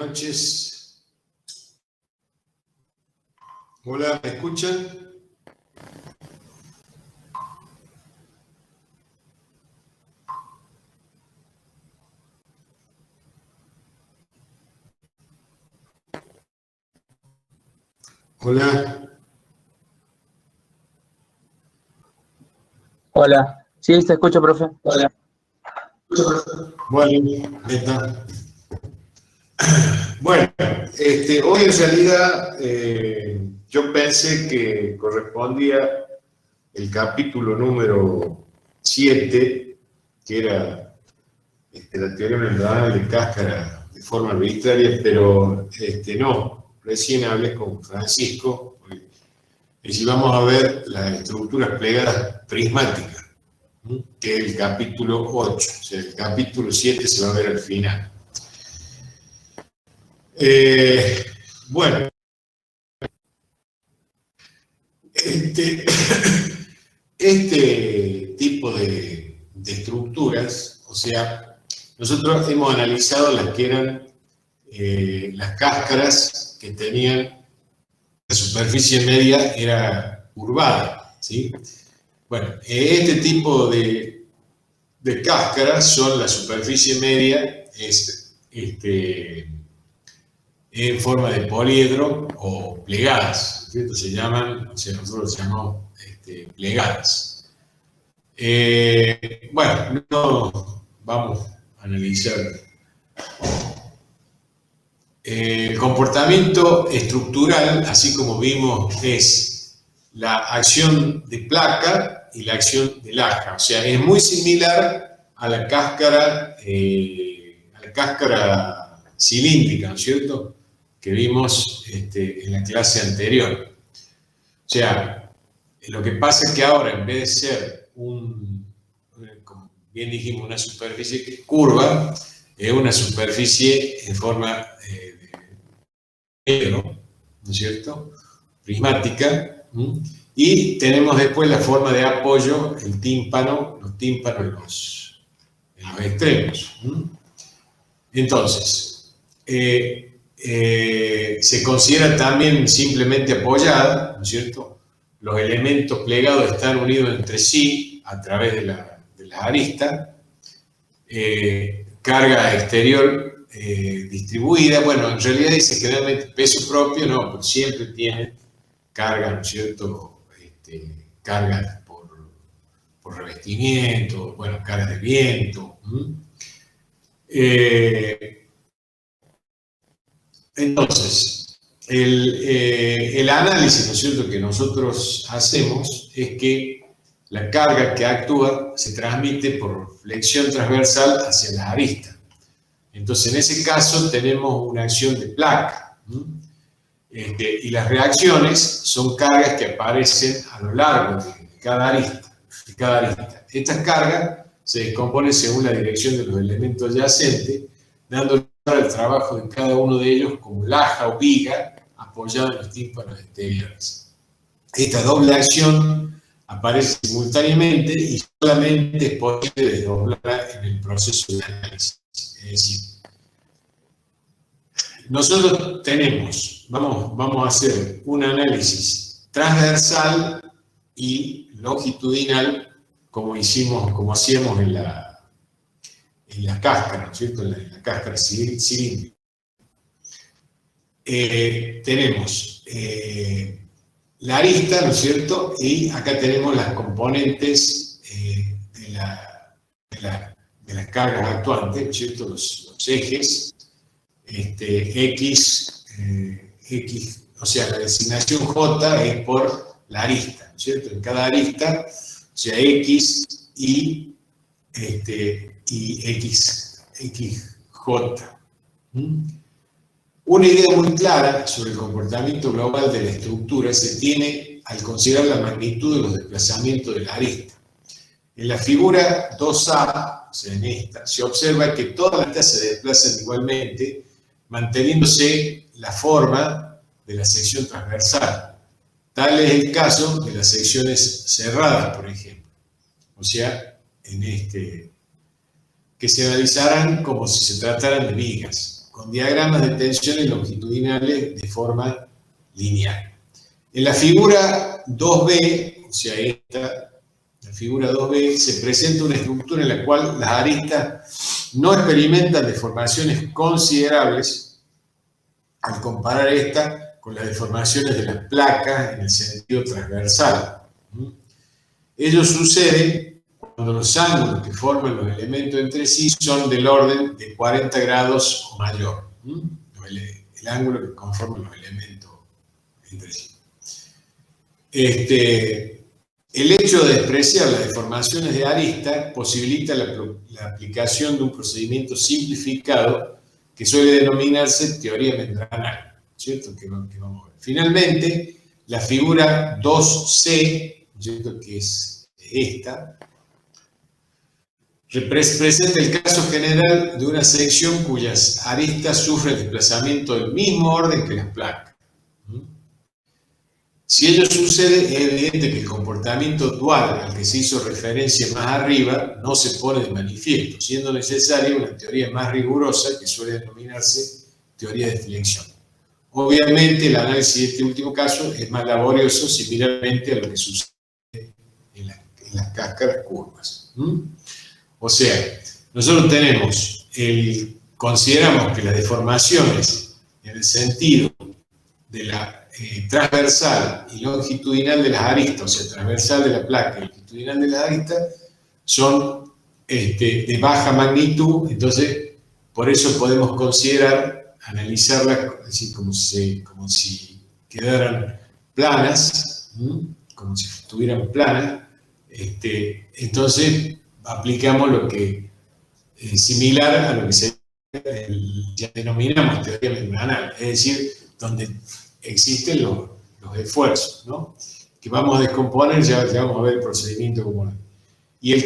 Noches. Hola, ¿me escuchan? Hola. Hola. Sí, se escucha, profe. Hola. Bueno, neta. Bueno, hoy en realidad yo pensé que correspondía el capítulo número 7, que era la teorema endodonal de cáscara de forma arbitraria, pero no, recién hablé con Francisco y si vamos a ver las estructuras plegadas prismáticas, que es el capítulo 8, o sea, el capítulo 7 se va a ver al final. Bueno, este tipo de estructuras, o sea, nosotros hemos analizado las que eran las cáscaras que tenían la superficie media era curvada, ¿sí? Bueno, este tipo de cáscaras son la superficie media, es en forma de poliedro o plegadas, ¿cierto? Se llaman, o sea, nosotros los llamamos plegadas. Bueno, no vamos a analizar el comportamiento estructural, así como vimos, es la acción de placa y la acción de laja. O sea, es muy similar a la cáscara cilíndrica, ¿no es cierto?, que vimos en la clase anterior. O sea, lo que pasa es que ahora, en vez de ser como bien dijimos, una superficie curva, es una superficie en forma ¿no es cierto?, prismática, y tenemos después la forma de apoyo, el tímpano, los tímpanos en los extremos. Entonces, se considera también simplemente apoyada, ¿no es cierto? Los elementos plegados están unidos entre sí a través de la arista, carga exterior distribuida. Bueno, en realidad dice generalmente peso propio, no, pero siempre tiene carga, ¿no es cierto? Cargas por revestimiento, bueno, cargas de viento. Entonces, el análisis, ¿no es cierto?, que nosotros hacemos es que la carga que actúa se transmite por flexión transversal hacia las aristas. Entonces, en ese caso tenemos una acción de placa. Y las reacciones son cargas que aparecen a lo largo de cada arista. Estas cargas se descomponen según la dirección de los elementos adyacentes, dando lugar al trabajo de cada uno de ellos como laja o viga apoyada en los tímpanos exteriores. Esta doble acción aparece simultáneamente y solamente es posible desdoblarla en el proceso de análisis. Es decir, nosotros vamos a hacer un análisis transversal y longitudinal, como hacíamos en la cáscara, ¿no es cierto?, en la cáscara cilíndrica. Tenemos la arista, ¿no es cierto?, y acá tenemos las componentes de las cargas actuantes, ¿no es cierto?, los ejes. X, o sea, la designación J es por la arista, ¿no es cierto? En cada arista, o sea, X y XJ. Una idea muy clara sobre el comportamiento global de la estructura se tiene al considerar la magnitud de los desplazamientos de la arista. En la figura 2A, o sea, en esta, se observa que todas las aristas se desplazan igualmente, manteniéndose la forma de la sección transversal. Tal es el caso de las secciones cerradas, por ejemplo. O sea, que se analizarán como si se trataran de vigas. con diagramas de tensiones longitudinales de forma lineal. En la figura 2B, o sea, la figura 2B, se presenta una estructura en la cual las aristas no experimentan deformaciones considerables al comparar esta con las deformaciones de las placas en el sentido transversal. Ello sucede cuando los ángulos que forman los elementos entre sí son del orden de 40 grados o mayor. El ángulo que conforman los elementos entre sí. El hecho de despreciar las deformaciones de arista posibilita la aplicación de un procedimiento simplificado que suele denominarse teoría membranal, ¿cierto? Que vamos a ver. Finalmente, la figura 2C, ¿cierto? Que es esta, presenta el caso general de una sección cuyas aristas sufren desplazamiento del mismo orden que las placas. Si ello sucede, es evidente que el comportamiento dual al que se hizo referencia más arriba no se pone de manifiesto, siendo necesaria una teoría más rigurosa que suele denominarse teoría de flexión. Obviamente, el análisis de este último caso es más laborioso similarmente a lo que sucede en las cáscaras curvas. O sea, nosotros consideramos que las deformaciones en el sentido de la transversal y longitudinal de las aristas, o sea, transversal de la placa y longitudinal de las aristas, son de baja magnitud, entonces por eso podemos considerar, analizarlas como si quedaran planas, como si estuvieran planas, entonces aplicamos lo que es similar a lo que ya denominamos teoría membranal, es decir, donde existen los esfuerzos, ¿no? Que vamos a descomponer, ya vamos a ver el procedimiento como es. Y en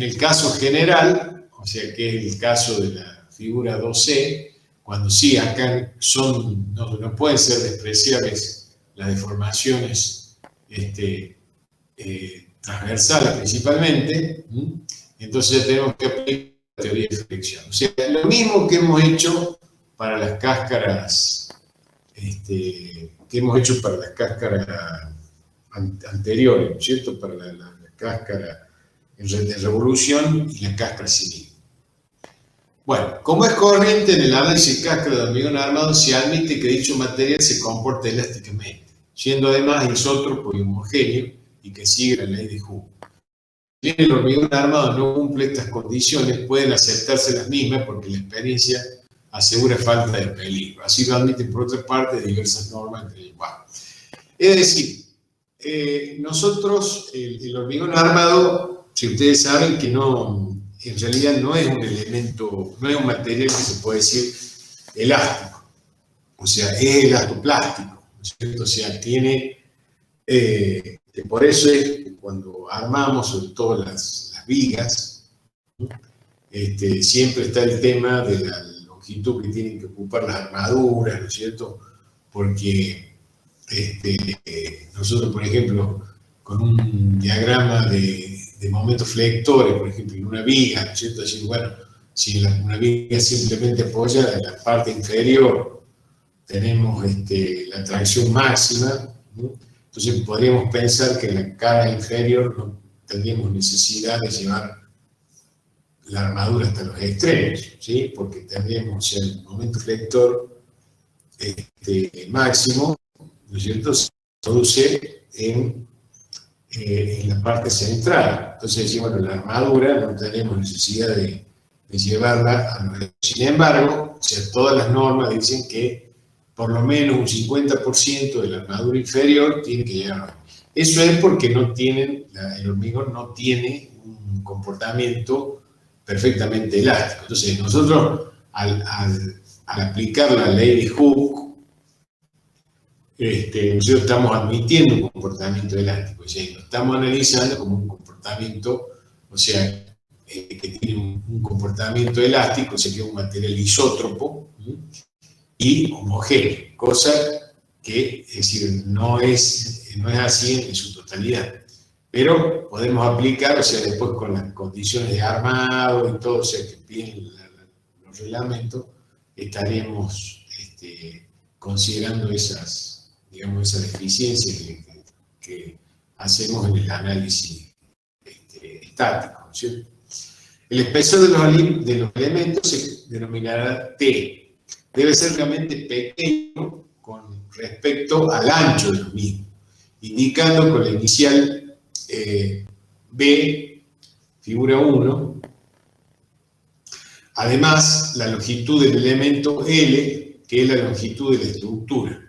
el caso general, o sea, que es el caso de la figura 2C, cuando sí, acá no pueden ser despreciables las deformaciones transversales principalmente, entonces ya tenemos que aplicar la teoría de flexión. O sea, lo mismo que hemos hecho para las cáscaras anteriores, ¿cierto? Para la cáscara de revolución y la cáscara civil. Bueno, como es corriente en el análisis de cáscara de hormigón armado, se admite que dicho material se comporta elásticamente, siendo además isótropo y homogéneo y que sigue la ley de Hooke. Si el hormigón armado no cumple estas condiciones, pueden aceptarse las mismas porque la experiencia asegura falta de peligro. Así lo admiten, por otra parte, diversas normas. Es decir, nosotros, el hormigón armado, si ustedes saben que en realidad no es un elemento, no es un material que se puede decir elástico. O sea, es elastoplástico, ¿no es cierto? O sea, tiene... por eso es que cuando armamos, sobre todo las vigas, siempre está el tema de la longitud que tienen que ocupar las armaduras, ¿no es cierto? Porque nosotros, por ejemplo, con un diagrama de momentos flectores, por ejemplo, en una viga, ¿no es cierto? Decir, bueno, si una viga simplemente apoya en la parte inferior, tenemos la tracción máxima, ¿no? Entonces podríamos pensar que en la cara inferior no tendríamos necesidad de llevar la armadura hasta los extremos, ¿sí? Porque tendríamos el momento flector máximo, ¿no es cierto?, se produce en la parte central. Entonces decimos, bueno, la armadura no tenemos necesidad de llevarla a los extremos. Sin embargo, o sea, todas las normas dicen que por lo menos un 50% de la armadura inferior tiene que llegar. Eso es porque el hormigón no tiene un comportamiento perfectamente elástico. Entonces, nosotros, al aplicar la ley de Hooke, nosotros estamos admitiendo un comportamiento elástico, o sea, lo estamos analizando como un comportamiento, o sea, que tiene un comportamiento elástico, o sea, que es un material isótropo, y homogéneo, cosa que, es decir, no es así en su totalidad. Pero podemos aplicar, o sea, después con las condiciones de armado y todo, o sea, que piden los reglamentos, estaríamos considerando esas, digamos, esas deficiencias que hacemos en el análisis estático, ¿no es cierto? El espesor de los elementos se denominará T. Debe ser realmente pequeño con respecto al ancho de los mismos, indicando con la inicial B, figura 1. Además, la longitud del elemento L, que es la longitud de la estructura,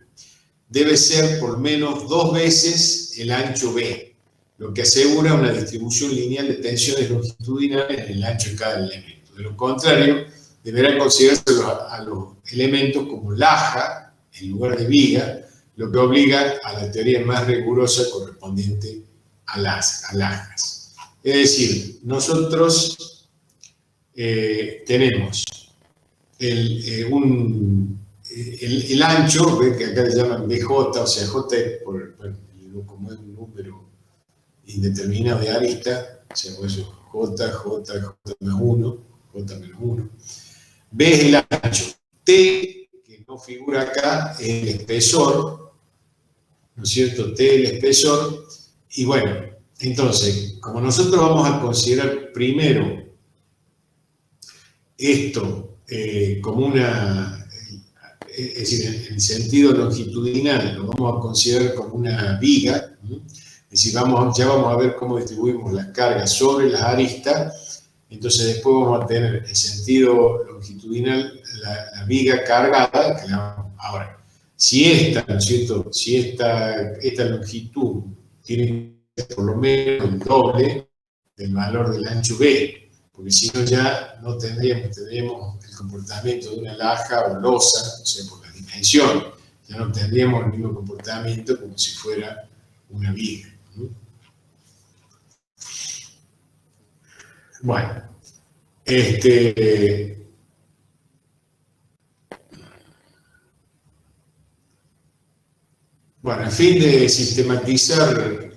debe ser por menos 2 veces el ancho B, lo que asegura una distribución lineal de tensiones longitudinales en el ancho de cada elemento. De lo contrario, deberá considerarse a los elementos como laja en lugar de viga, lo que obliga a la teoría más rigurosa correspondiente a lajas. Es decir, nosotros tenemos el ancho, ¿ve? Que acá le llaman BJ, o sea, J es como es un número indeterminado de arista, o sea, por eso J más 1, J menos 1. B es el ancho. T, que no figura acá, es el espesor, ¿no es cierto? T es el espesor. Y bueno, entonces, como nosotros vamos a considerar primero esto como una, es decir, en sentido longitudinal, lo vamos a considerar como una viga, ¿no? Es decir, ya vamos a ver cómo distribuimos las cargas sobre las aristas. Entonces después vamos a tener el sentido longitudinal, la viga cargada. Ahora, si esta, ¿no es cierto? Si esta longitud tiene por lo menos el doble del valor del ancho B, porque si no ya no tendríamos el comportamiento de una laja o losa, o sea, por la dimensión, ya no tendríamos el mismo comportamiento como si fuera una viga, ¿no? Bueno, bueno, a fin de sistematizar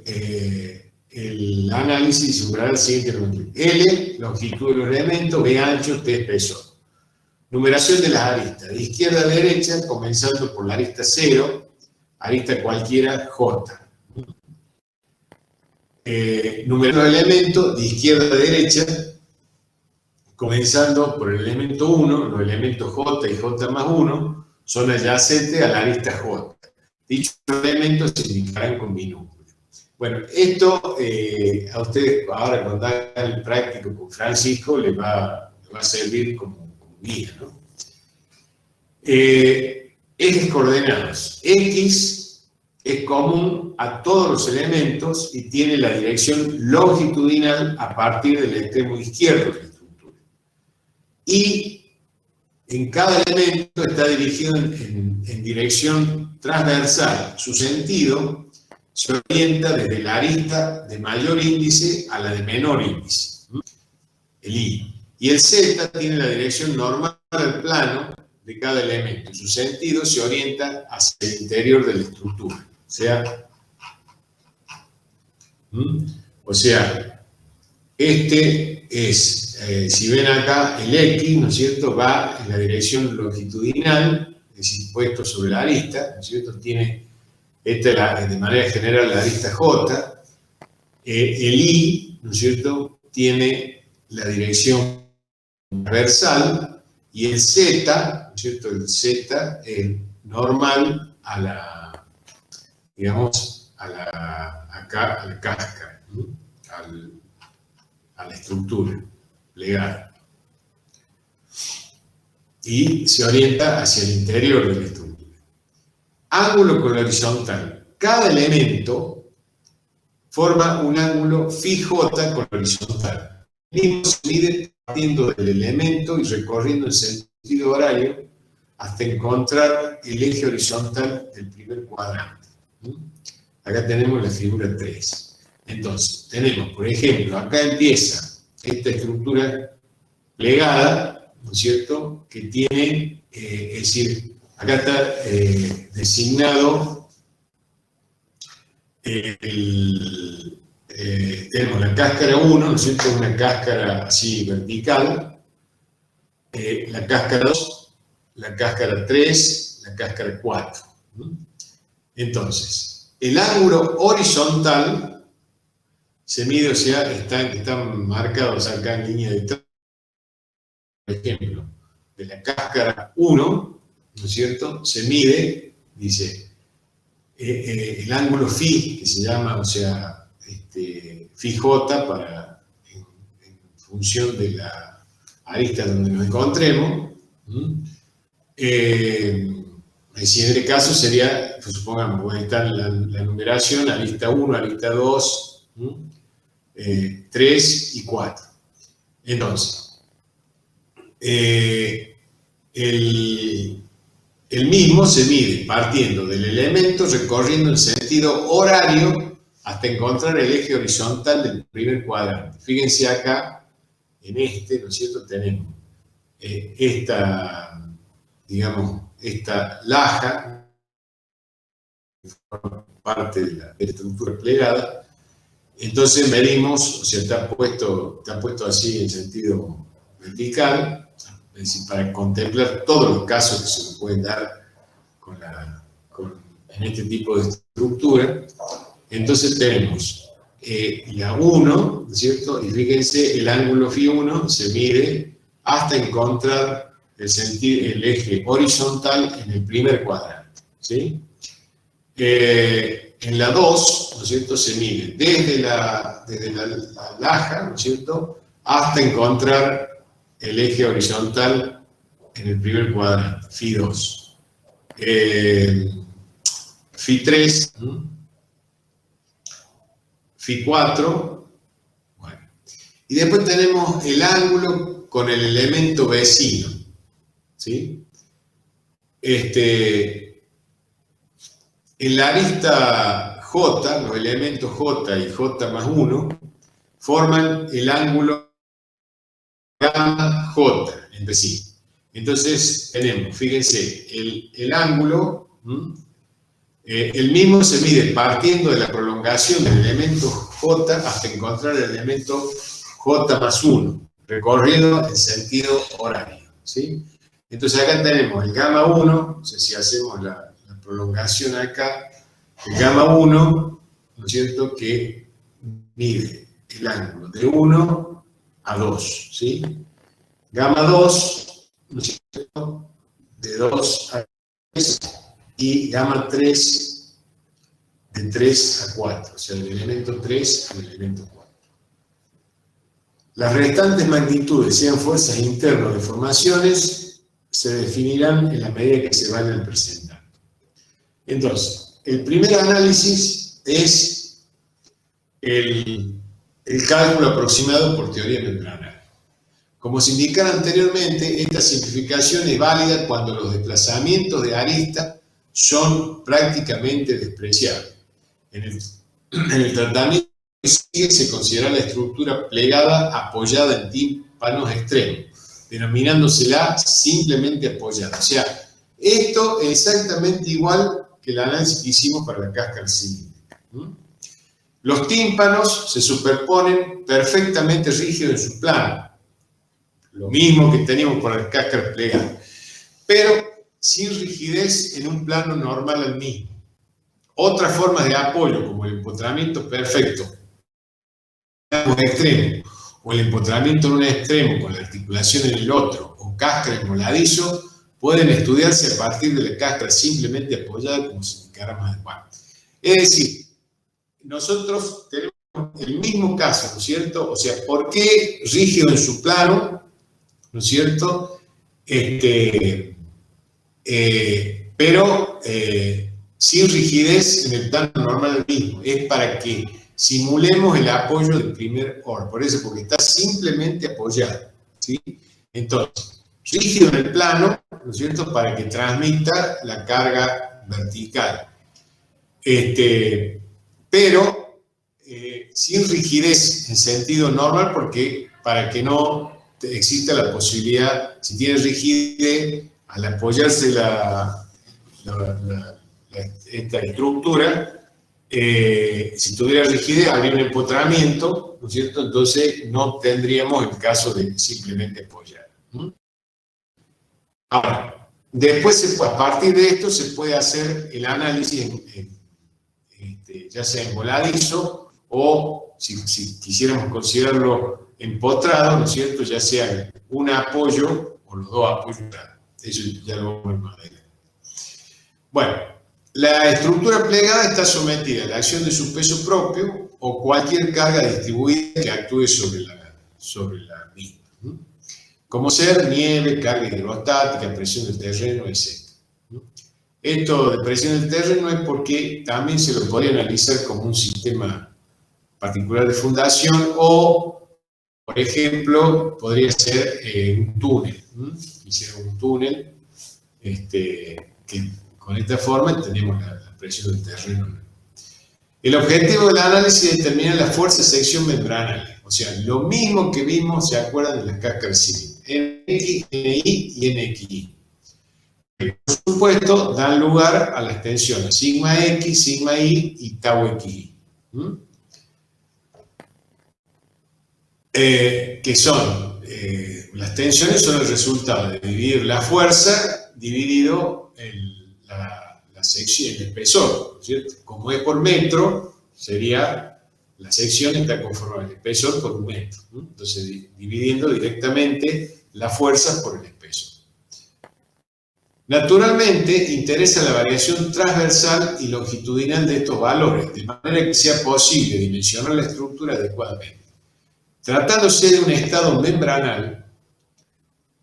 el análisis, superará el siguiente longitud. L, longitud de los elementos, B, ancho, T, espesor. Numeración de las aristas, de izquierda a derecha, comenzando por la arista 0, arista cualquiera, J. Numerar los elementos, de izquierda a derecha, comenzando por el elemento 1, los elementos J y J más 1 son adyacentes a la arista J. Dichos elementos se indicarán con minúsculas. Bueno, esto a ustedes ahora cuando hagan el práctico con Francisco les va a servir como guía, ¿no? Ejes coordenados. X es común a todos los elementos y tiene la dirección longitudinal a partir del extremo izquierdo de la estructura. Y en cada elemento está dirigido en dirección transversal. Su sentido se orienta desde la arista de mayor índice a la de menor índice, el I. Y el Z tiene la dirección normal del plano de cada elemento. Su sentido se orienta hacia el interior de la estructura. O sea, este es, si ven acá, el X, ¿no es cierto?, va en la dirección longitudinal, es decir, puesto sobre la arista, ¿no es cierto?, tiene, esta es de manera general la arista J, el I, ¿no es cierto?, tiene la dirección transversal, y el Z, ¿no es cierto?, el Z es normal a la, digamos, a la cáscara, ¿no?, a la estructura plegada. Y se orienta hacia el interior de la estructura. Ángulo con la horizontal. Cada elemento forma un ángulo φJ con la horizontal. El mismo se mide partiendo del elemento y recorriendo el sentido horario hasta encontrar el eje horizontal del primer cuadrante. Acá tenemos la figura 3. Entonces, tenemos, por ejemplo, acá empieza esta estructura plegada, ¿no es cierto?, que tiene, es decir, acá está designado tenemos la cáscara 1, ¿no es cierto?, una cáscara así vertical, la cáscara 2, la cáscara 3, la cáscara 4. Entonces, el ángulo horizontal se mide, o sea, están marcados acá en línea de trazo, por ejemplo, de la cáscara 1, ¿no es cierto? Se mide, dice, el ángulo phi, que se llama, o sea, phi j en función de la arista donde nos encontremos. Si en este caso sería, pues supongamos, voy a estar la numeración, arista 1, arista 2, 3 y 4. Entonces, el mismo se mide partiendo del elemento, recorriendo el sentido horario hasta encontrar el eje horizontal del primer cuadrante. Fíjense acá, en ¿no es cierto?, tenemos digamos, esta laja, parte de la estructura plegada. Entonces medimos, o sea, está puesto así en sentido vertical, es decir, para contemplar todos los casos que se nos pueden dar en este tipo de estructura. Entonces tenemos la 1, ¿no es cierto? Y fíjense, el ángulo φ1 se mide hasta encontrar el eje horizontal en el primer cuadrante, ¿sí? En la 2, ¿no es cierto?, se mide desde la laja, ¿no es cierto?, hasta encontrar el eje horizontal en el primer cuadrante, φ2. φ3, φ4, bueno. Y después tenemos el ángulo con el elemento vecino, ¿sí? En la arista J, los elementos J y J más 1 forman el ángulo gamma J entre sí. Entonces tenemos, fíjense, el ángulo, el mismo se mide partiendo de la prolongación del elemento J hasta encontrar el elemento J más 1, recorriendo el sentido horario, ¿sí? Entonces acá tenemos el gamma 1, no sé si hacemos la prolongación acá, el gamma 1, ¿no es cierto?, que mide el ángulo de 1 a 2, ¿sí? Gamma 2, ¿no es cierto?, de 2 a 3, y gamma 3 de 3 a 4, o sea, del elemento 3 al elemento 4. Las restantes magnitudes, sean fuerzas internas o deformaciones, se definirán en la medida que se vayan presentando. Entonces, el primer análisis es el cálculo aproximado por teoría membrana. Como se indicara anteriormente, esta simplificación es válida cuando los desplazamientos de arista son prácticamente despreciables. En el tratamiento que sigue se considera la estructura plegada apoyada en tímpanos extremos, denominándosela simplemente apoyada. O sea, esto es exactamente igual que el análisis que hicimos para la cáscara cilíndrica. Los tímpanos se superponen perfectamente rígidos en su plano, lo mismo que teníamos para las cáscaras plegadas, pero sin rigidez en un plano normal al mismo. Otras formas de apoyo, como el empotramiento perfecto en un extremo, o el empotramiento en un extremo con la articulación en el otro, o cáscara en voladizo, pueden estudiarse a partir de la cáscara simplemente apoyada, como se indicara más abajo. Es decir, nosotros tenemos el mismo caso, ¿no es cierto? O sea, ¿por qué rígido en su plano, ¿no es cierto? Pero sin rigidez en el plano normal mismo. Es para que simulemos el apoyo del primer orden. Por eso, porque está simplemente apoyado, ¿sí? Entonces, rígido en el plano, ¿no es cierto?, para que transmita la carga vertical. Pero sin rigidez en sentido normal, porque para que no exista la posibilidad, si tiene rigidez, al apoyarse esta estructura, si tuviera rigidez, habría un empotramiento, ¿no es cierto? Entonces no tendríamos el caso de simplemente apoyar. Ahora, Después, a partir de esto, se puede hacer el análisis ya sea en voladizo o, si quisiéramos considerarlo empotrado, ¿no es cierto?, ya sea un apoyo o los dos apoyos. Eso ya lo vamos a ver más adelante. Bueno, la estructura plegada está sometida a la acción de su peso propio o cualquier carga distribuida que actúe sobre la misma. Como ser nieve, carga hidrostática, presión del terreno, etc. Esto de presión del terreno es porque también se lo podría analizar como un sistema particular de fundación o, por ejemplo, podría ser un túnel. Hicieron un túnel que con esta forma tenemos la presión del terreno. El objetivo del análisis es determinar la fuerza de sección membranal. O sea, lo mismo que vimos, ¿se acuerdan de las cáscaras cíclicas? NX, NI y NXI. Por supuesto, dan lugar a las tensiones sigma X, sigma Y y tau XI. Que son, las tensiones son el resultado de dividir la fuerza dividido la sección, el espesor, ¿cierto? Como es por metro, sería la sección está conformada el espesor por un metro, ¿no? Entonces, dividiendo directamente la fuerza por el espesor. Naturalmente, interesa la variación transversal y longitudinal de estos valores, de manera que sea posible dimensionar la estructura adecuadamente. Tratándose de un estado membranal,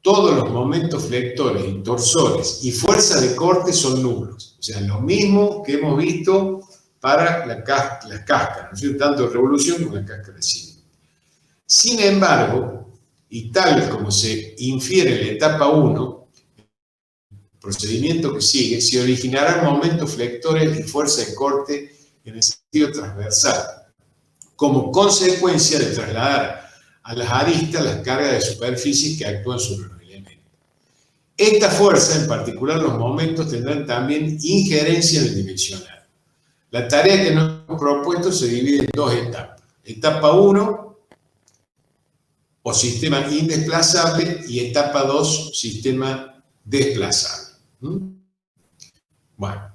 todos los momentos flectores y torsores y fuerza de corte son nulos. O sea, lo mismo que hemos visto para las cáscaras, ¿no es cierto? Tanto revolución como la cáscara cíclica. Sin embargo, y tal como se infiere en la etapa 1, el procedimiento que sigue, se originarán momentos flectores y fuerza de corte en el sentido transversal, como consecuencia de trasladar a las aristas las cargas de superficies que actúan sobre los elementos. Esta fuerza, en particular los momentos, tendrán también injerencia en el dimensional. La tarea que nos hemos propuesto se divide en dos etapas. Etapa 1, o sistema indesplazable, y etapa 2, sistema desplazable. Bueno,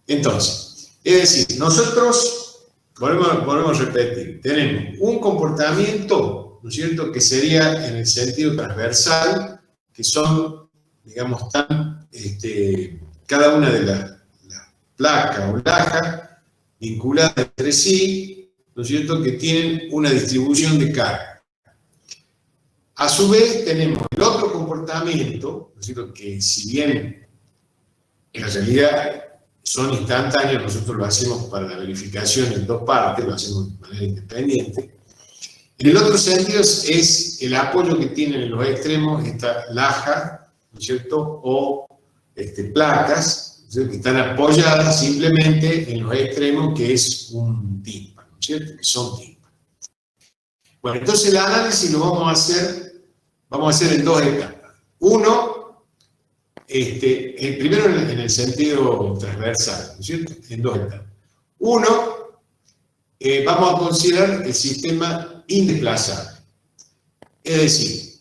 entonces, es decir, nosotros, volvemos a repetir, tenemos un comportamiento, ¿no es cierto?, que sería en el sentido transversal, que son, digamos, cada una de las placas o lajas vinculadas entre sí, ¿no es cierto?, que tienen una distribución de carga. A su vez tenemos el otro comportamiento, ¿no es cierto?, que si bien en realidad son instantáneos, nosotros lo hacemos para la verificación en dos partes, lo hacemos de manera independiente. En el otro sentido es el apoyo que tienen en los extremos esta laja, ¿no es cierto?, o placas, que están apoyadas simplemente en los extremos, que es un tímpano, ¿no es cierto?, que son tímpanos. Bueno, entonces el análisis lo vamos a hacer en dos etapas. Uno, el primero en el sentido transversal, ¿no es cierto?, en dos etapas. Uno, vamos a considerar el sistema indesplazable. Es decir,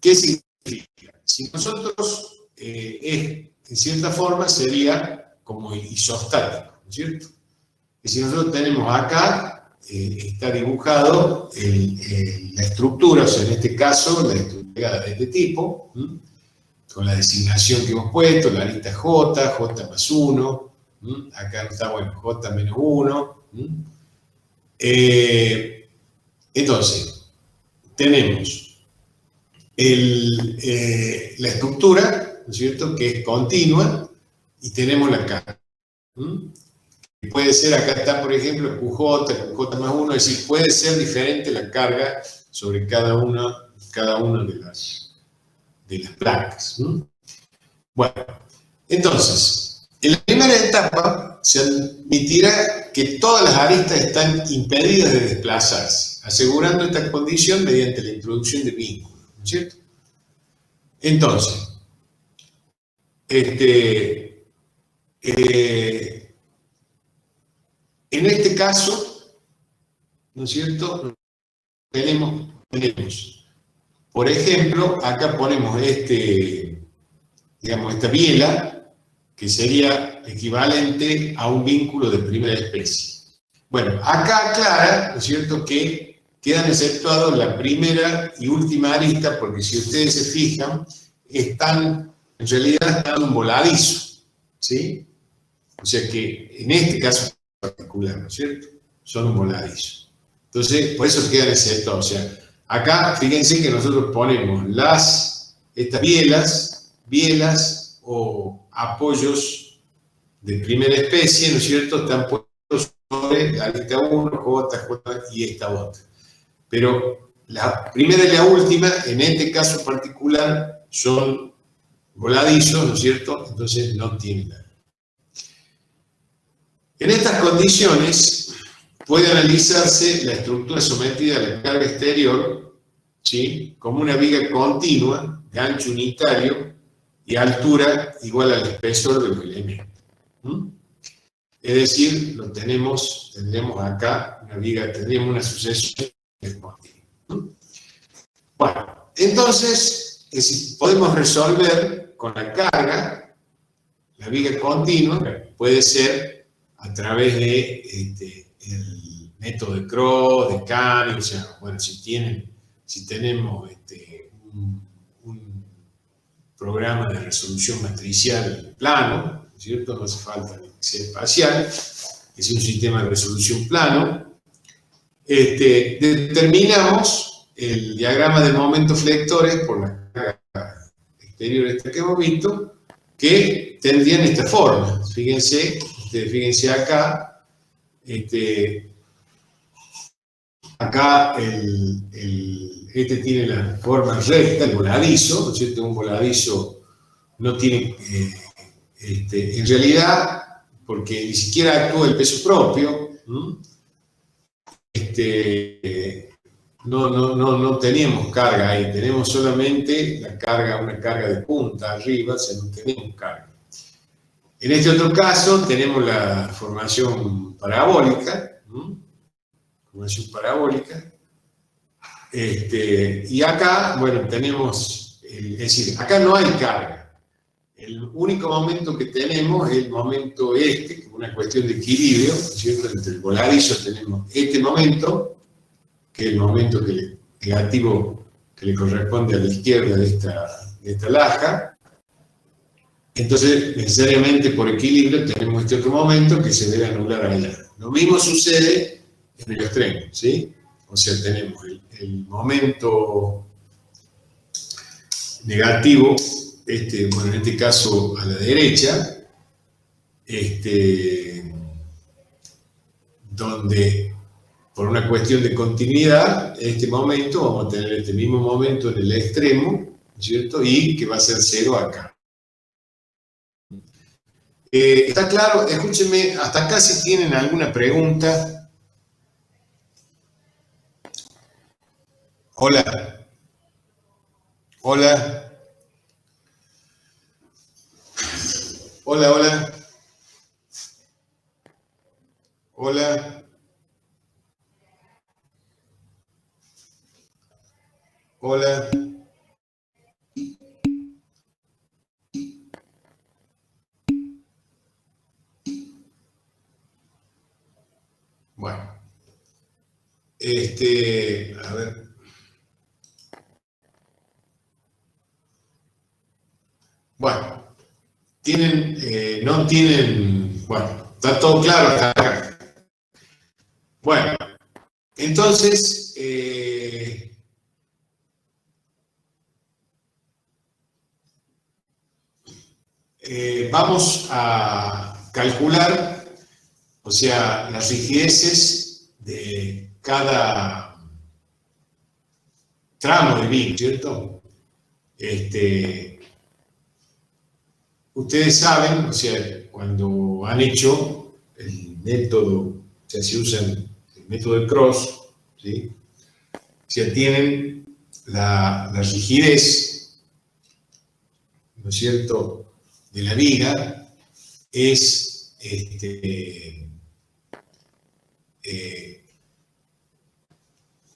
¿qué significa? Si nosotros, en cierta forma, sería como isostático, ¿no es cierto? Que si nosotros tenemos acá, está dibujado la estructura, o sea, en este caso, la estructura de este tipo, con la designación que hemos puesto, la arista J, J más 1, acá está, bueno, J menos 1. Entonces, tenemos la estructura, ¿no es cierto?, que es continua, y tenemos la carga. Puede ser, acá está, por ejemplo, QJ más 1, es decir, puede ser diferente la carga sobre cada una de las placas. Bueno, entonces, en la primera etapa se admitirá que todas las aristas están impedidas de desplazarse, asegurando esta condición mediante la introducción de vínculos, ¿no es cierto? Entonces, en este caso, ¿no es cierto?, tenemos, por ejemplo, acá ponemos este digamos, esta biela, que sería equivalente a un vínculo de primera especie. Bueno, acá aclara, ¿no es cierto?, que quedan exceptuados la primera y última arista, porque si ustedes se fijan, en realidad están un voladizo, ¿sí? O sea que en este caso particular, ¿no es cierto?, son un voladizo. Entonces, por eso quedan exceptuados. O sea, acá, fíjense que nosotros ponemos estas bielas o apoyos de primera especie, ¿no es cierto?, están puestos sobre la arista 1, J y esta otra. Pero la primera y la última, en este caso particular, son voladizos, ¿no es cierto?, entonces no tienen nada. En estas condiciones puede analizarse la estructura sometida a la carga exterior, ¿sí?, como una viga continua de ancho unitario y altura igual al espesor de los elementos. Es decir, tendremos acá una viga, tendríamos una sucesión continua. Bueno, entonces, podemos resolver con la carga, la viga continua puede ser a través de el método de Cross, de Canning, o sea, bueno, si tenemos un programa de resolución matricial plano, ¿no es cierto?, no hace falta que sea espacial, es un sistema de resolución plano, determinamos el diagrama de momentos flectores por la carga exterior esta que hemos visto, que tendrían esta forma. Fíjense acá, acá este tiene la forma recta, el voladizo, ¿no es cierto? Un voladizo no tiene, en realidad, porque ni siquiera actúa el peso propio, no teníamos carga ahí, tenemos solamente una carga de punta arriba, o sea, no tenemos carga. En este otro caso tenemos la formación parabólica, y acá, bueno, tenemos, es decir, acá no hay carga. El único momento que tenemos es el momento que es una cuestión de equilibrio, ¿no es cierto? Entre el voladizo tenemos este momento, que es el momento negativo que le corresponde a la izquierda de esta laja. Entonces, necesariamente por equilibrio tenemos este otro momento que se debe anular allá. Lo mismo sucede en el extremo, ¿sí? O sea, tenemos el momento negativo, bueno, en este caso a la derecha, donde por una cuestión de continuidad, en este momento vamos a tener este mismo momento en el extremo, ¿cierto? Y que va a ser 0 acá. ¿Está claro? Escúchenme, hasta acá si tienen alguna pregunta. Hola. Hola. Hola, hola. Hola. Hola. Bueno. A ver. Bueno. No tienen, bueno, está todo claro hasta acá. Bueno, entonces, vamos a calcular, o sea, las rigideces de cada tramo de BIM, ¿cierto? Ustedes saben, o sea, cuando han hecho el método, o sea, si usan el método de Cross, ¿sí? O sea, tienen la rigidez, ¿no es cierto?, de la viga es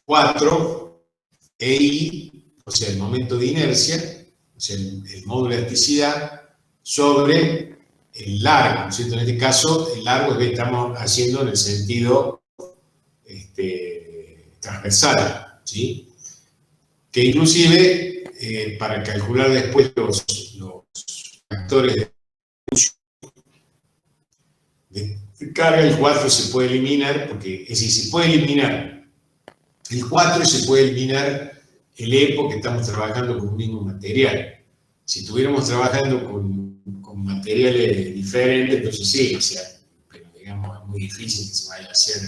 4 EI, o sea, el momento de inercia, o sea, el módulo de elasticidad, sobre el largo, ¿no es cierto? En este caso, el largo es que estamos haciendo en el sentido transversal, ¿sí? Que inclusive, para calcular después los factores de carga, el 4 se puede eliminar, porque, es decir, se puede eliminar el 4 y se puede eliminar el E porque estamos trabajando con un mismo material. Si estuviéramos trabajando con materiales diferentes, entonces sí, o sea, pero digamos, es muy difícil que se vaya a hacer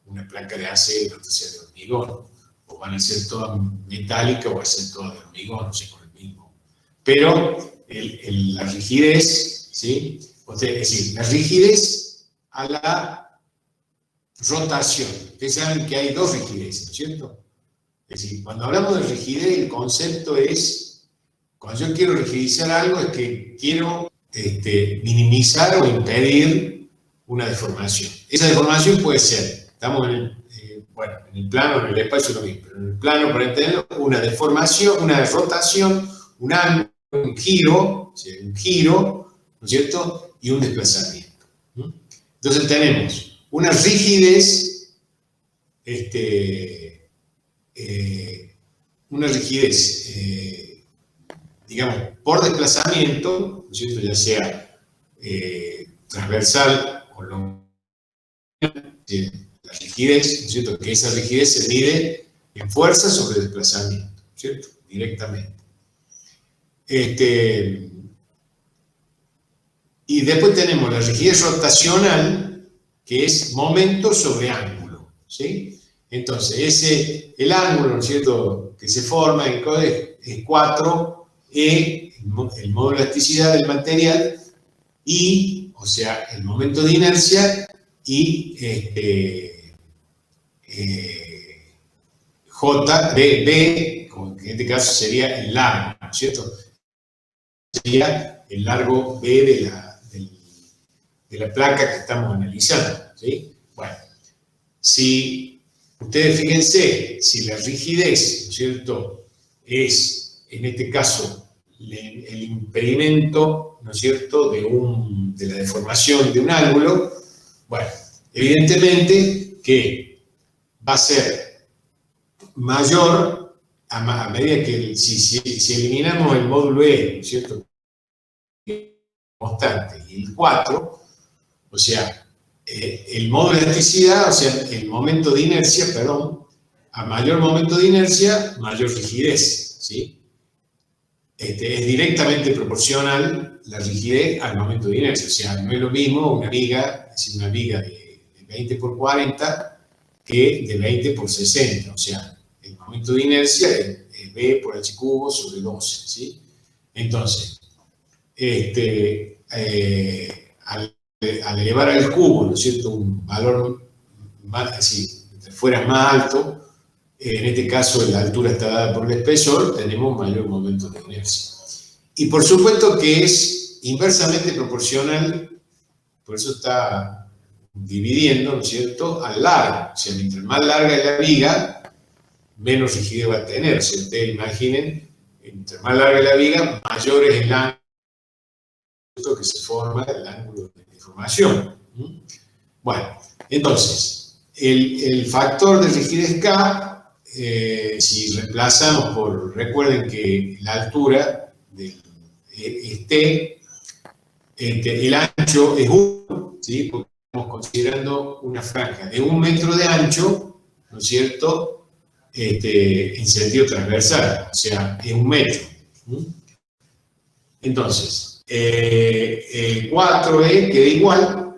una placa de acero, que sea de hormigón, o van a ser todas metálicas o va a ser todas de hormigón, no sé, con el mismo. Pero la rigidez, ¿sí? Es decir, la rigidez a la rotación. Ustedes saben que hay dos rigideces, ¿no es cierto? Es decir, cuando hablamos de rigidez, el concepto es, cuando yo quiero rigidizar algo, es que quiero minimizar o impedir una deformación. Esa deformación puede ser, estamos en el plano, en el espacio lo mismo, pero en el plano, para entenderlo, una deformación, una rotación, un ángulo, un giro, ¿no es cierto? Y un desplazamiento. Entonces tenemos una rigidez, digamos, por desplazamiento, ¿no es cierto? Ya sea transversal o longitudinal, la rigidez, ¿no es cierto? Que esa rigidez se mide en fuerza sobre desplazamiento, ¿no es cierto? Directamente. Y después tenemos la rigidez rotacional, que es momento sobre ángulo, ¿sí? Entonces, el ángulo, ¿no es cierto?, que se forma en es 4E, el módulo de elasticidad del material, y, o sea, el momento de inercia, y B, como que en este caso sería el largo, ¿no es cierto? Sería el largo B de la placa que estamos analizando, ¿sí? Bueno, si ustedes fíjense, si la rigidez, ¿no es cierto?, es, en este caso, el impedimento, ¿no es cierto?, de la deformación de un ángulo, bueno, evidentemente que va a ser mayor a medida que, si eliminamos el módulo E, ¿no es cierto?, constante, y el 4, o sea, el módulo de elasticidad, o sea, el momento de inercia, perdón, a mayor momento de inercia, mayor rigidez, ¿sí? Es directamente proporcional la rigidez al momento de inercia, o sea, no es lo mismo una viga, es decir, una viga de 20 por 40 que de 20 por 60, o sea, el momento de inercia es B por h cubo sobre 12, ¿sí? Entonces, al elevar al cubo, ¿no es cierto?, un valor más, si fuera más alto, en este caso la altura está dada por el espesor, tenemos mayor momento de inercia. Y por supuesto que es inversamente proporcional, por eso está dividiendo, ¿no es cierto?, al largo. O sea, mientras más larga es la viga, menos rigidez va a tener. Si ustedes imaginen, mientras más larga es la viga, mayor es el ángulo que se forma, el ángulo de deformación. Bueno, entonces, el factor de rigidez K, si reemplazamos recuerden que la altura es T, el ancho es 1, ¿sí? Porque estamos considerando una franja de 1 metro de ancho, ¿no es cierto?, en sentido transversal, o sea, es 1 metro. Entonces, 4E queda igual,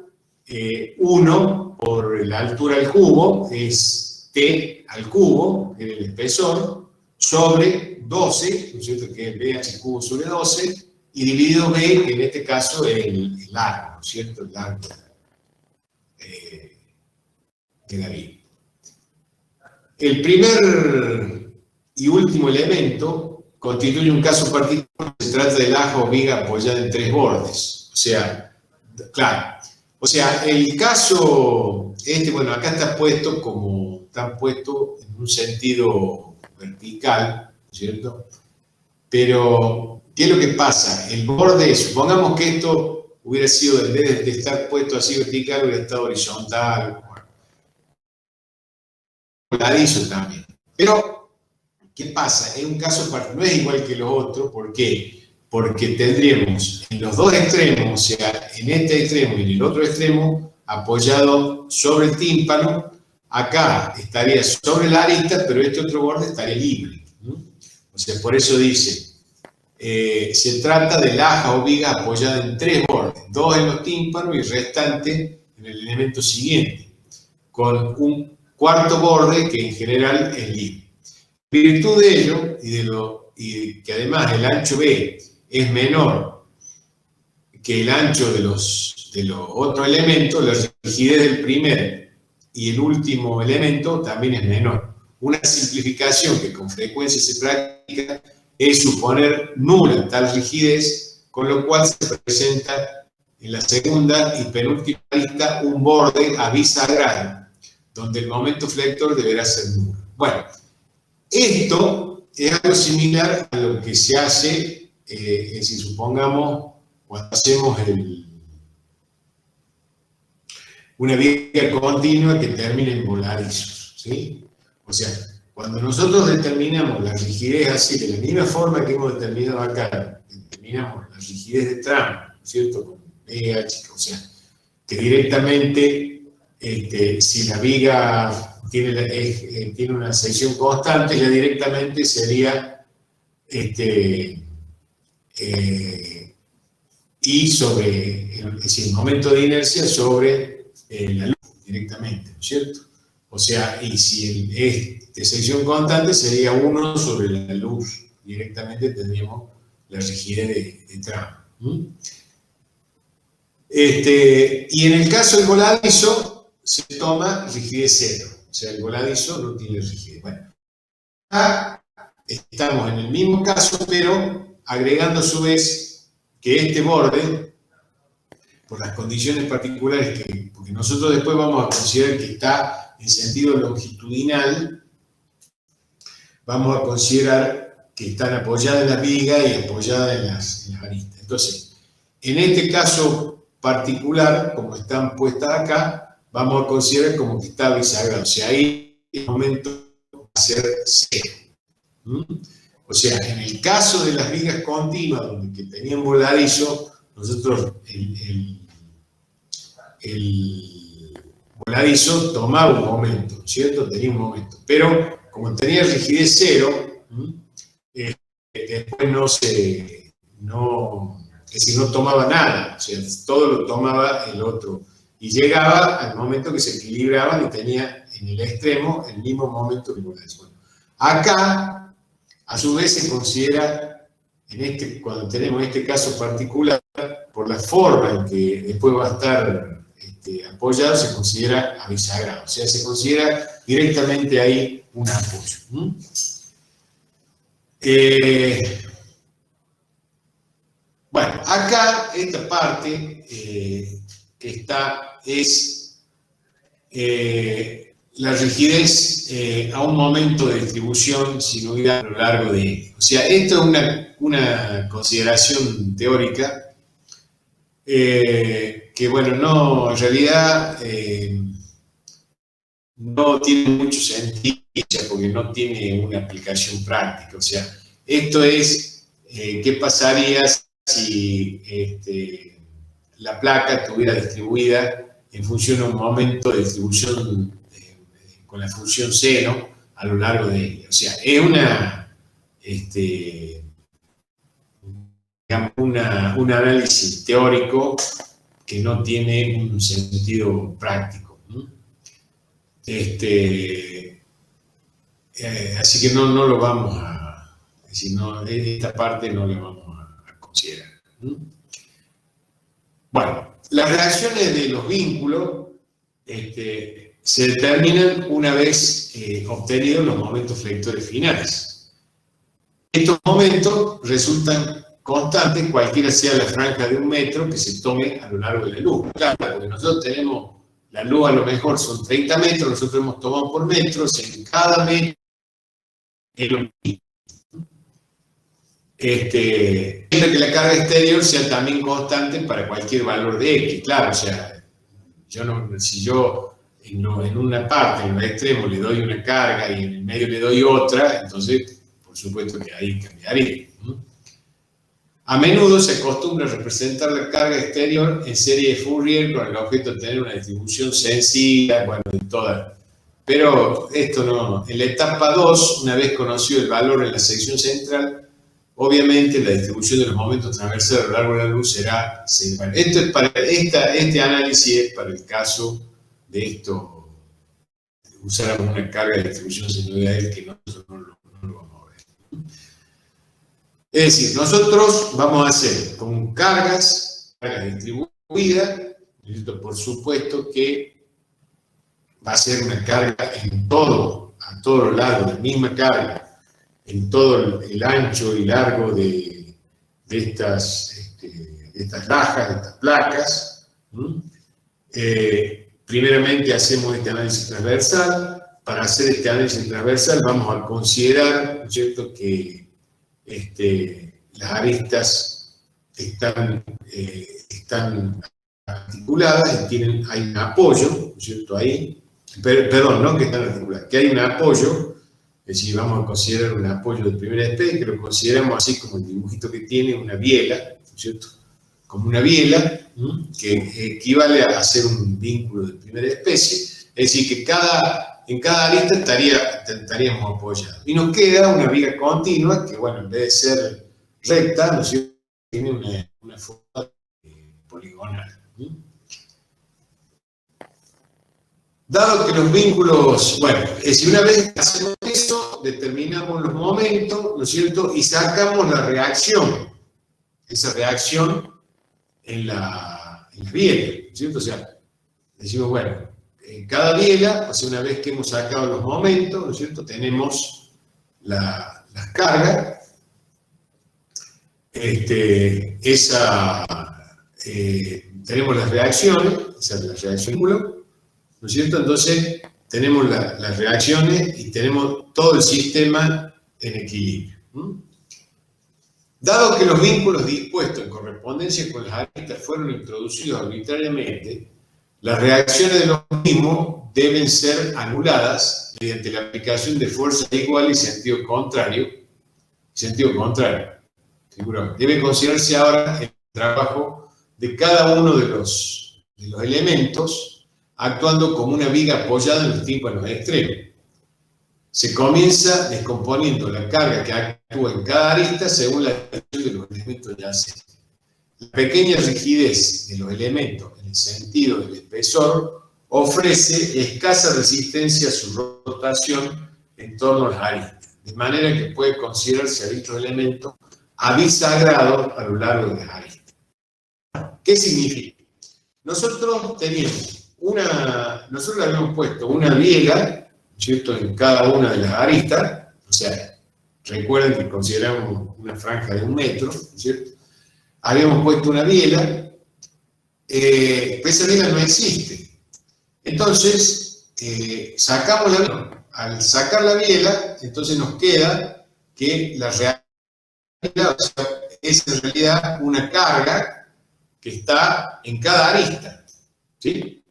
1 por la altura al cubo, es T al cubo, que es el espesor, sobre 12, ¿no es cierto?, que es BH cubo sobre 12, y dividido B, que en este caso es el largo, ¿no es cierto?, el largo de la viga. El primer y último elemento constituye un caso particular, se trata del ajo o viga apoyada en 3 bordes. O sea, claro, o sea, el caso, bueno, acá está puesto en un sentido vertical, ¿cierto? Pero ¿Qué es lo que pasa? El borde, supongamos que esto hubiera sido, en vez de estar puesto así vertical, hubiera estado horizontal, voladizo también. Pero, ¿qué pasa? Es un caso particular, no es igual que los otros. ¿Por qué? Porque tendríamos en los dos extremos, o sea, en este extremo y en el otro extremo, apoyado sobre el tímpano. Acá estaría sobre la arista, pero este otro borde estaría libre, ¿no? O sea, por eso dice, se trata de laja o viga apoyada en tres bordes, dos en los tímpanos y restante en el elemento siguiente, con un cuarto borde que en general es libre. En virtud de ello, y que además el ancho B es menor que el ancho de los otros elementos, la rigidez del primer y el último elemento también es menor. Una simplificación que con frecuencia se practica es suponer nula tal rigidez, con lo cual se presenta en la segunda y penúltima lista un borde abisagrado, donde el momento flector deberá ser nulo. Bueno, esto es algo similar a lo que se hace, si supongamos, cuando hacemos una viga continua que termina en voladizos, ¿sí? O sea, cuando nosotros determinamos la rigidez así, de la misma forma que hemos determinado acá, determinamos la rigidez de tramo, ¿no es cierto? Con pH, o sea, que directamente, si la viga tiene una sección constante, ya directamente sería y sobre, es decir, el momento de inercia sobre la luz directamente, ¿no es cierto? O sea, y si es de sección constante, sería 1 sobre la luz. Directamente tendríamos la rigidez de tramo. Y en el caso del voladizo, se toma rigidez 0. O sea, el voladizo no tiene rigidez. Bueno, acá estamos en el mismo caso, pero agregando a su vez que este borde, por las condiciones particulares porque nosotros después vamos a considerar que está en sentido longitudinal, vamos a considerar que están apoyadas en la viga y apoyadas en las aristas. Entonces, en este caso particular, como están puestas acá, vamos a considerar como que está bisagrado. O sea, ahí el momento va a ser 0. O sea, en el caso de las vigas continuas, donde tenían voladizo, nosotros el voladizo tomaba un momento, ¿cierto? Tenía un momento. Pero como tenía rigidez 0, después es decir, no tomaba nada, o sea, todo lo tomaba el otro. Y llegaba al momento que se equilibraban y tenía en el extremo el mismo momento que el voladizo. Bueno, acá, a su vez, se considera, cuando tenemos este caso particular, por la forma en que después va a estar apoyado, se considera abisagrado. O sea, se considera directamente ahí un apoyo. Bueno, acá esta parte que está es la rigidez a un momento de distribución sinusoidal a lo largo de... O sea, esto es una consideración teórica que, bueno, no, en realidad no tiene mucho sentido, porque no tiene una aplicación práctica. O sea, esto es qué pasaría si la placa estuviera distribuida en función de un momento de distribución con la función seno a lo largo de ella. O sea, es un análisis teórico que no tiene un sentido práctico. Así que no lo vamos a... Es decir, esta parte no la vamos a considerar. Bueno, las reacciones de los vínculos se determinan una vez obtenidos los momentos flectores finales. Estos momentos resultan constantes, cualquiera sea la franja de 1 metro que se tome a lo largo de la luz. Claro, porque nosotros tenemos, la luz a lo mejor son 30 metros, nosotros hemos tomado por metros, en cada metro es lo mismo. siempre que la carga exterior sea también constante para cualquier valor de X. Claro, o sea, si yo en una parte, en el extremo, le doy una carga y en el medio le doy otra, entonces, por supuesto que ahí cambiaría. A menudo se acostumbra a representar la carga exterior en serie de Fourier con el objeto de tener una distribución sencilla, bueno, de toda. Pero esto no. En la etapa 2, una vez conocido el valor en la sección central, obviamente la distribución de los momentos transversales a lo largo de la luz será secuencial. Esto es para este análisis es para el caso de esto, usáramos una carga de distribución sinusoidal que nosotros no lo vamos a ver. Es decir, nosotros vamos a hacer con cargas distribuidas, por supuesto que va a ser una carga en todo, a todos los lados, la misma carga, en todo el ancho y largo de estas lajas, de estas placas. Primeramente hacemos este análisis transversal. Para hacer este análisis transversal vamos a considerar, ¿no es cierto?, que las aristas están articuladas y hay un apoyo, ¿no es cierto?, ahí. Perdón, no que están articuladas, que hay un apoyo, es decir, vamos a considerar un apoyo de primera especie, que lo consideramos así como el dibujito que tiene una biela, ¿no es cierto?, como una biela, que equivale a hacer un vínculo de primera especie, es decir, que en cada arista estaríamos apoyados. Y nos queda una viga continua que, bueno, en vez de ser recta, ¿no es cierto?, tiene una forma poligonal. Dado que los vínculos, bueno, es decir, una vez que hacemos eso, determinamos los momentos, ¿no es cierto?, y sacamos la reacción, esa reacción en la biela, ¿no es cierto? O sea, decimos, bueno, en cada biela, o sea, una vez que hemos sacado los momentos, ¿no es cierto?, tenemos las cargas, tenemos las reacciones, esa es la reacción, ¿no es cierto? Entonces, tenemos las reacciones y tenemos todo el sistema en equilibrio. Dado que los vínculos dispuestos en correspondencia con las aristas fueron introducidos arbitrariamente, las reacciones de los mismos deben ser anuladas mediante la aplicación de fuerzas iguales y sentido contrario. Debe considerarse ahora el trabajo de cada uno de los elementos actuando como una viga apoyada en los tímpanos extremos. Se comienza descomponiendo la carga que actúa en cada arista según la dirección de los elementos yacentes. La pequeña rigidez de los elementos en el sentido del espesor ofrece escasa resistencia a su rotación en torno a las aristas, de manera que puede considerarse a dichos elementos abisagrados a lo largo de las aristas. ¿Qué significa? Nosotros habíamos puesto una biela, ¿cierto?, en cada una de las aristas, o sea, recuerden que consideramos una franja de 1 metro, ¿cierto? Habíamos puesto una biela, pero esa biela no existe. Entonces, sacamos la biela. Al sacar la biela, entonces nos queda que la realidad, o sea, es en realidad una carga que está en cada arista, ¿sí?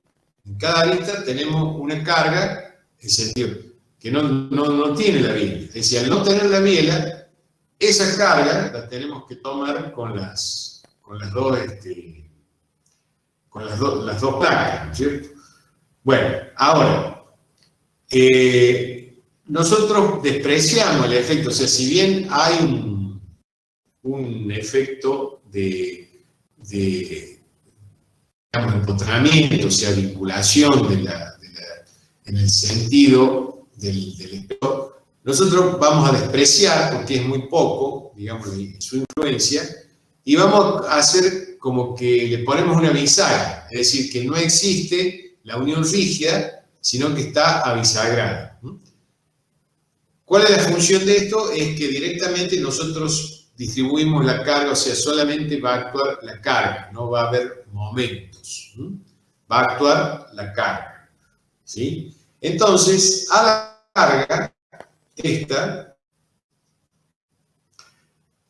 En cada arista tenemos una carga, en sentido que no tiene la biela. Es decir, al no tener la biela, esa carga la tenemos que tomar con las dos placas, ¿no es cierto? Bueno, ahora, nosotros despreciamos el efecto, o sea, si bien hay un efecto de empotramiento, o sea, vinculación en el sentido del espesor, nosotros vamos a despreciar, porque es muy poco, digamos, su influencia, y vamos a hacer como que le ponemos una bisagra, es decir, que no existe la unión rígida, sino que está abisagrada. ¿Cuál es la función de esto? Es que directamente nosotros distribuimos la carga, o sea, solamente va a actuar la carga, no va a haber momentos. Va a actuar la carga, ¿sí? Entonces, a la carga, esta,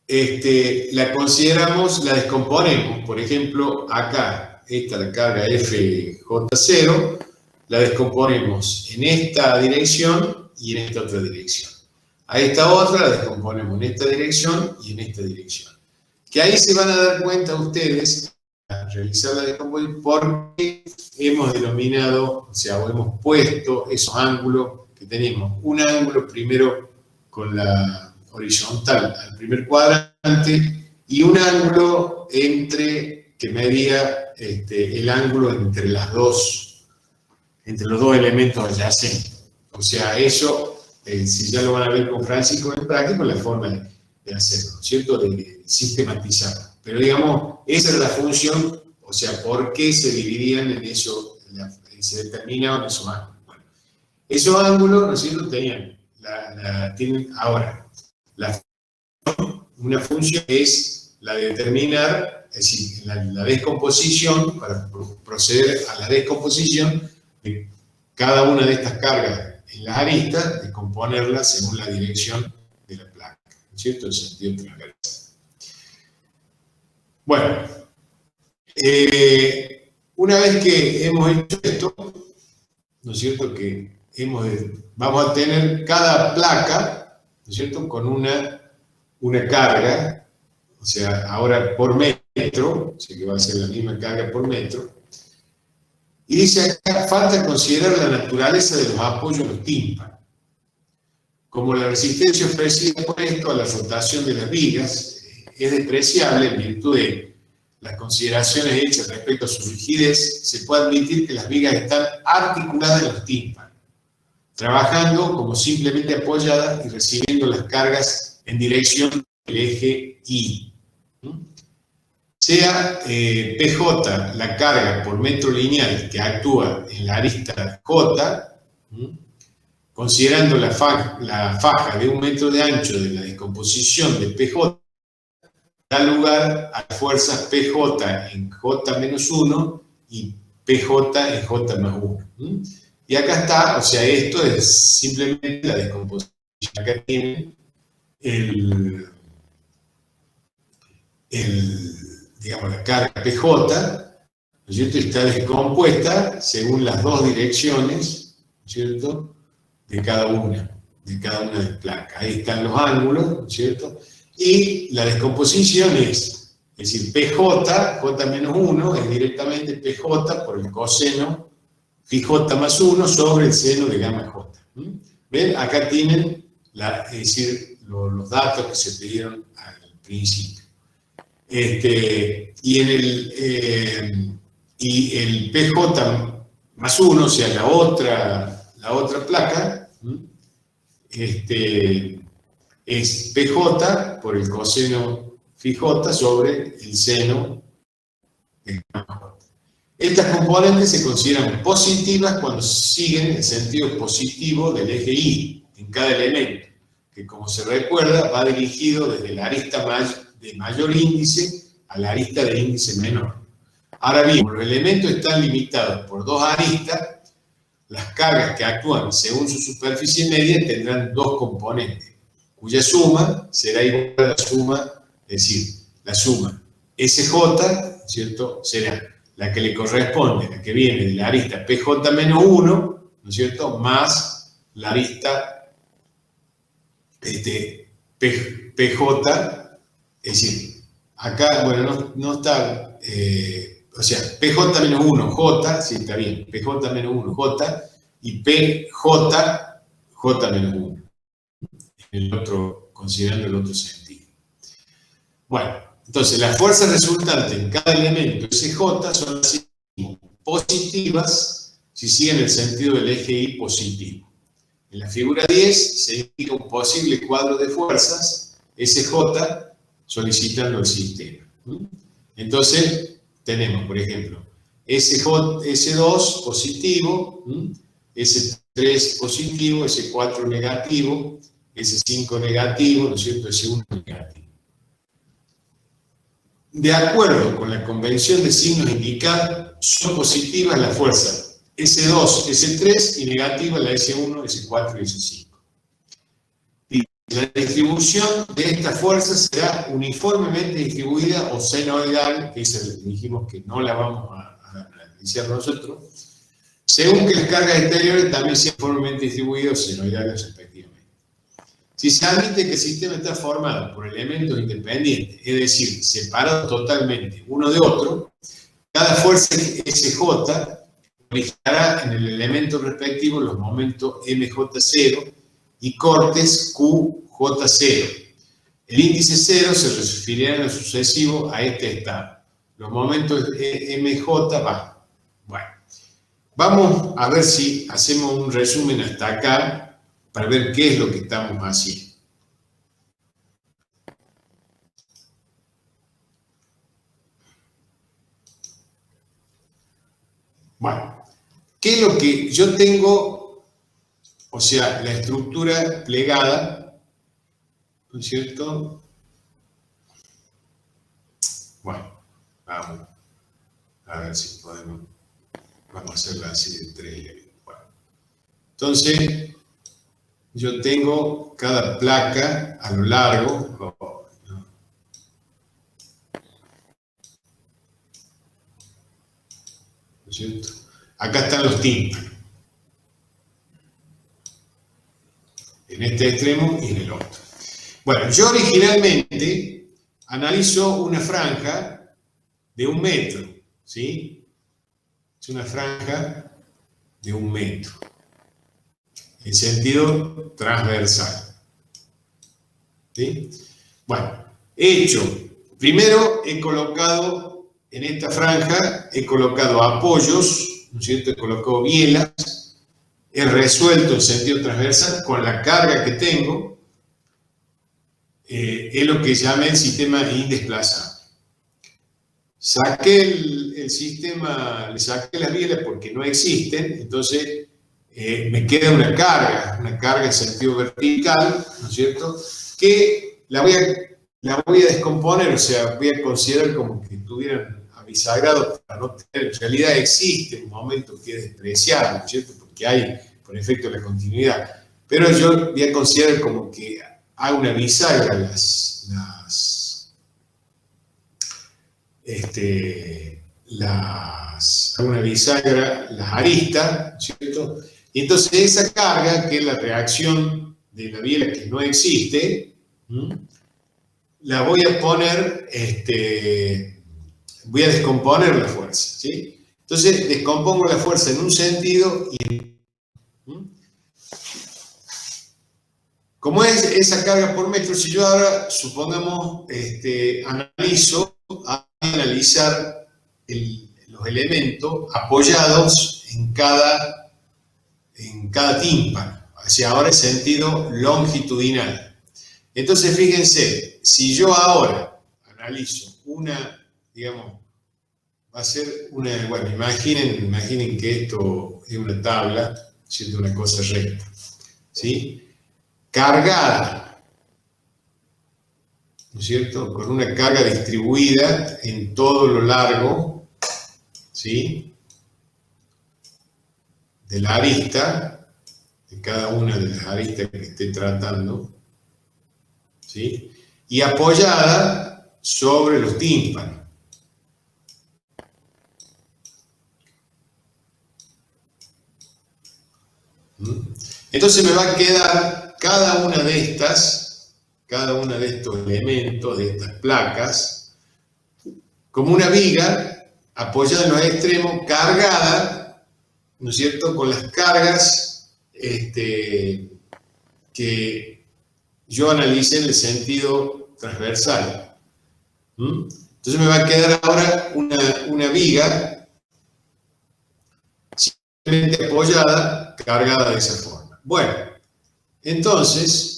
la consideramos, la descomponemos. Por ejemplo, acá, esta la carga FJ0, la descomponemos en esta dirección y en esta otra dirección. A esta otra la descomponemos en esta dirección y en esta dirección. Que ahí se van a dar cuenta ustedes, al realizar la descomposición, por qué hemos denominado, o sea, o hemos puesto esos ángulos que tenemos. Un ángulo primero con la horizontal al primer cuadrante y un ángulo entre, que medía el ángulo entre los dos elementos adyacentes. O sea, eso, si ya lo van a ver con Francisco en práctico, la forma de hacerlo, ¿no es cierto? De sistematizarlo. Pero digamos, esa es la función, o sea, ¿por qué se dividían en eso, se determinaban esos ángulos? Bueno, esos ángulos, ¿no es cierto?, tienen ahora una función es la de determinar, es decir, la descomposición, para proceder a la descomposición de cada una de estas cargas en las aristas, descomponerlas según la dirección de la placa, ¿no es cierto?, el sentido transversal. Bueno, una vez que hemos hecho esto, ¿no es cierto?, que vamos a tener cada placa, ¿no es cierto?, con una carga, o sea, ahora por metro, o sea que va a ser la misma carga por metro. Y dice acá, falta considerar la naturaleza de los apoyos en los tímpanos. Como la resistencia ofrecida por esto a la rotación de las vigas es despreciable en virtud de las consideraciones hechas respecto a su rigidez, se puede admitir que las vigas están articuladas en los tímpanos, trabajando como simplemente apoyadas y recibiendo las cargas en dirección del eje Y. Sea PJ la carga por metro lineal que actúa en la arista J, considerando la faja de 1 metro de ancho de la descomposición de PJ, da lugar a fuerzas PJ en J-1 y PJ en J+1. Y acá está, o sea, esto es simplemente la descomposición. Acá tienen digamos, la carga PJ, ¿no es cierto?, está descompuesta según las dos direcciones, ¿no es cierto?, de cada una de las placas. Ahí están los ángulos, ¿no es cierto?, y la descomposición es decir, PJ, J-1, es directamente PJ por el coseno Φj+1 sobre el seno de gamma J. ¿Ven? Acá tienen es decir, los datos que se pidieron al principio. Y el PJ+1, o sea, la otra placa, es PJ por el coseno Φj sobre el seno de gamma J. Estas componentes se consideran positivas cuando siguen el sentido positivo del eje Y en cada elemento, que, como se recuerda, va dirigido desde la arista de mayor índice a la arista de índice menor. Ahora bien, como los elementos están limitados por dos aristas, las cargas que actúan según su superficie media tendrán dos componentes, cuya suma será igual a la suma, es decir, la suma SJ, ¿cierto?, será la que le corresponde, la que viene de la arista PJ-1, ¿no es cierto?, más la arista PJ, es decir, acá, bueno, no está, o sea, PJ-1, J, sí, está bien, PJ-1, J, y PJ, J-1, considerando el otro sentido. Bueno, entonces las fuerzas resultantes en cada elemento SJ son así positivas si siguen el sentido del eje Y positivo. En la figura 10 se indica un posible cuadro de fuerzas SJ solicitando el sistema. Entonces, tenemos, por ejemplo, S2 positivo, S3 positivo, S4 negativo, S5 negativo, ¿no es cierto?, S1 negativo. De acuerdo con la convención de signos indicada, son positivas las fuerzas S2, S3 y negativas la S1, S4 y S5. La distribución de esta fuerza será uniformemente distribuida o senoidal, que dijimos que no la vamos a analizar nosotros, según que las cargas exteriores también sean uniformemente distribuidas o senoidales respectivamente. Si se admite que el sistema está formado por elementos independientes, es decir, separados totalmente uno de otro, cada fuerza SJ originará en el elemento respectivo los momentos MJ0 y cortes QJ0. El índice 0 se referirá en lo sucesivo a este estado. Los momentos MJ van. Bueno, vamos a ver si hacemos un resumen hasta acá para ver qué es lo que estamos haciendo. Bueno, ¿qué es lo que yo tengo? O sea, la estructura plegada, ¿no es cierto? Bueno, vamos a ver si podemos, vamos a hacerla así de 3 elementos. Bueno, entonces, yo tengo cada placa a lo largo, ¿no? ¿No es cierto? Acá están los tímpanos. En este extremo y en el otro. Bueno, yo originalmente analizo una franja de 1 metro, ¿sí? Es una franja de 1 metro, en sentido transversal, ¿sí? Bueno, primero he colocado en esta franja, he colocado apoyos, ¿no es cierto? He colocado bielas, he resuelto en sentido transversal con la carga que tengo, es lo que llamé el sistema indesplazable. Saqué el sistema, le saqué las bielas porque no existen, entonces me queda una carga en sentido vertical, ¿no es cierto? Que la voy a descomponer, o sea, voy a considerar como que estuvieran abisagrados para no tener, en realidad existe un momento que es despreciable, ¿no es cierto? Porque hay, por efecto, la continuidad. Pero yo voy a considerar como que hago una bisagra las aristas, ¿cierto? Y entonces esa carga, que es la reacción de la biela que no existe, la voy a poner, voy a descomponer la fuerza, ¿sí? Entonces descompongo la fuerza en un sentido y como es esa carga por metro, si yo ahora, supongamos, analizar los elementos apoyados en cada tímpano, hacia ahora en sentido longitudinal. Entonces, fíjense, si yo ahora analizo digamos, va a ser bueno, imaginen que esto es una tabla, siendo una cosa recta, ¿sí? Cargada, ¿no es cierto? Con una carga distribuida en todo lo largo, ¿sí? De la arista, de cada una de las aristas que esté tratando, ¿sí? Y apoyada sobre los tímpanos. Entonces me va a quedar cada una de estos elementos, de estas placas, como una viga apoyada en los extremos, cargada, ¿no es cierto?, con las cargas que yo analicé en el sentido transversal. Entonces me va a quedar ahora una viga simplemente apoyada, cargada de esa forma. Bueno, entonces,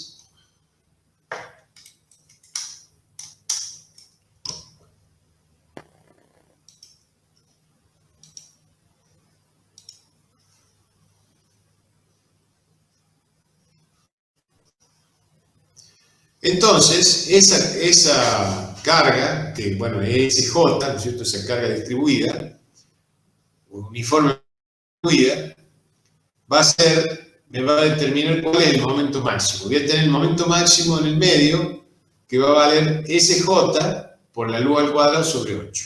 esa carga, que bueno, es SJ, ¿no es cierto?, esa carga distribuida, uniforme distribuida, va a ser me va a determinar cuál es el momento máximo. Voy a tener el momento máximo en el medio, que va a valer SJ por la luz al cuadrado sobre 8.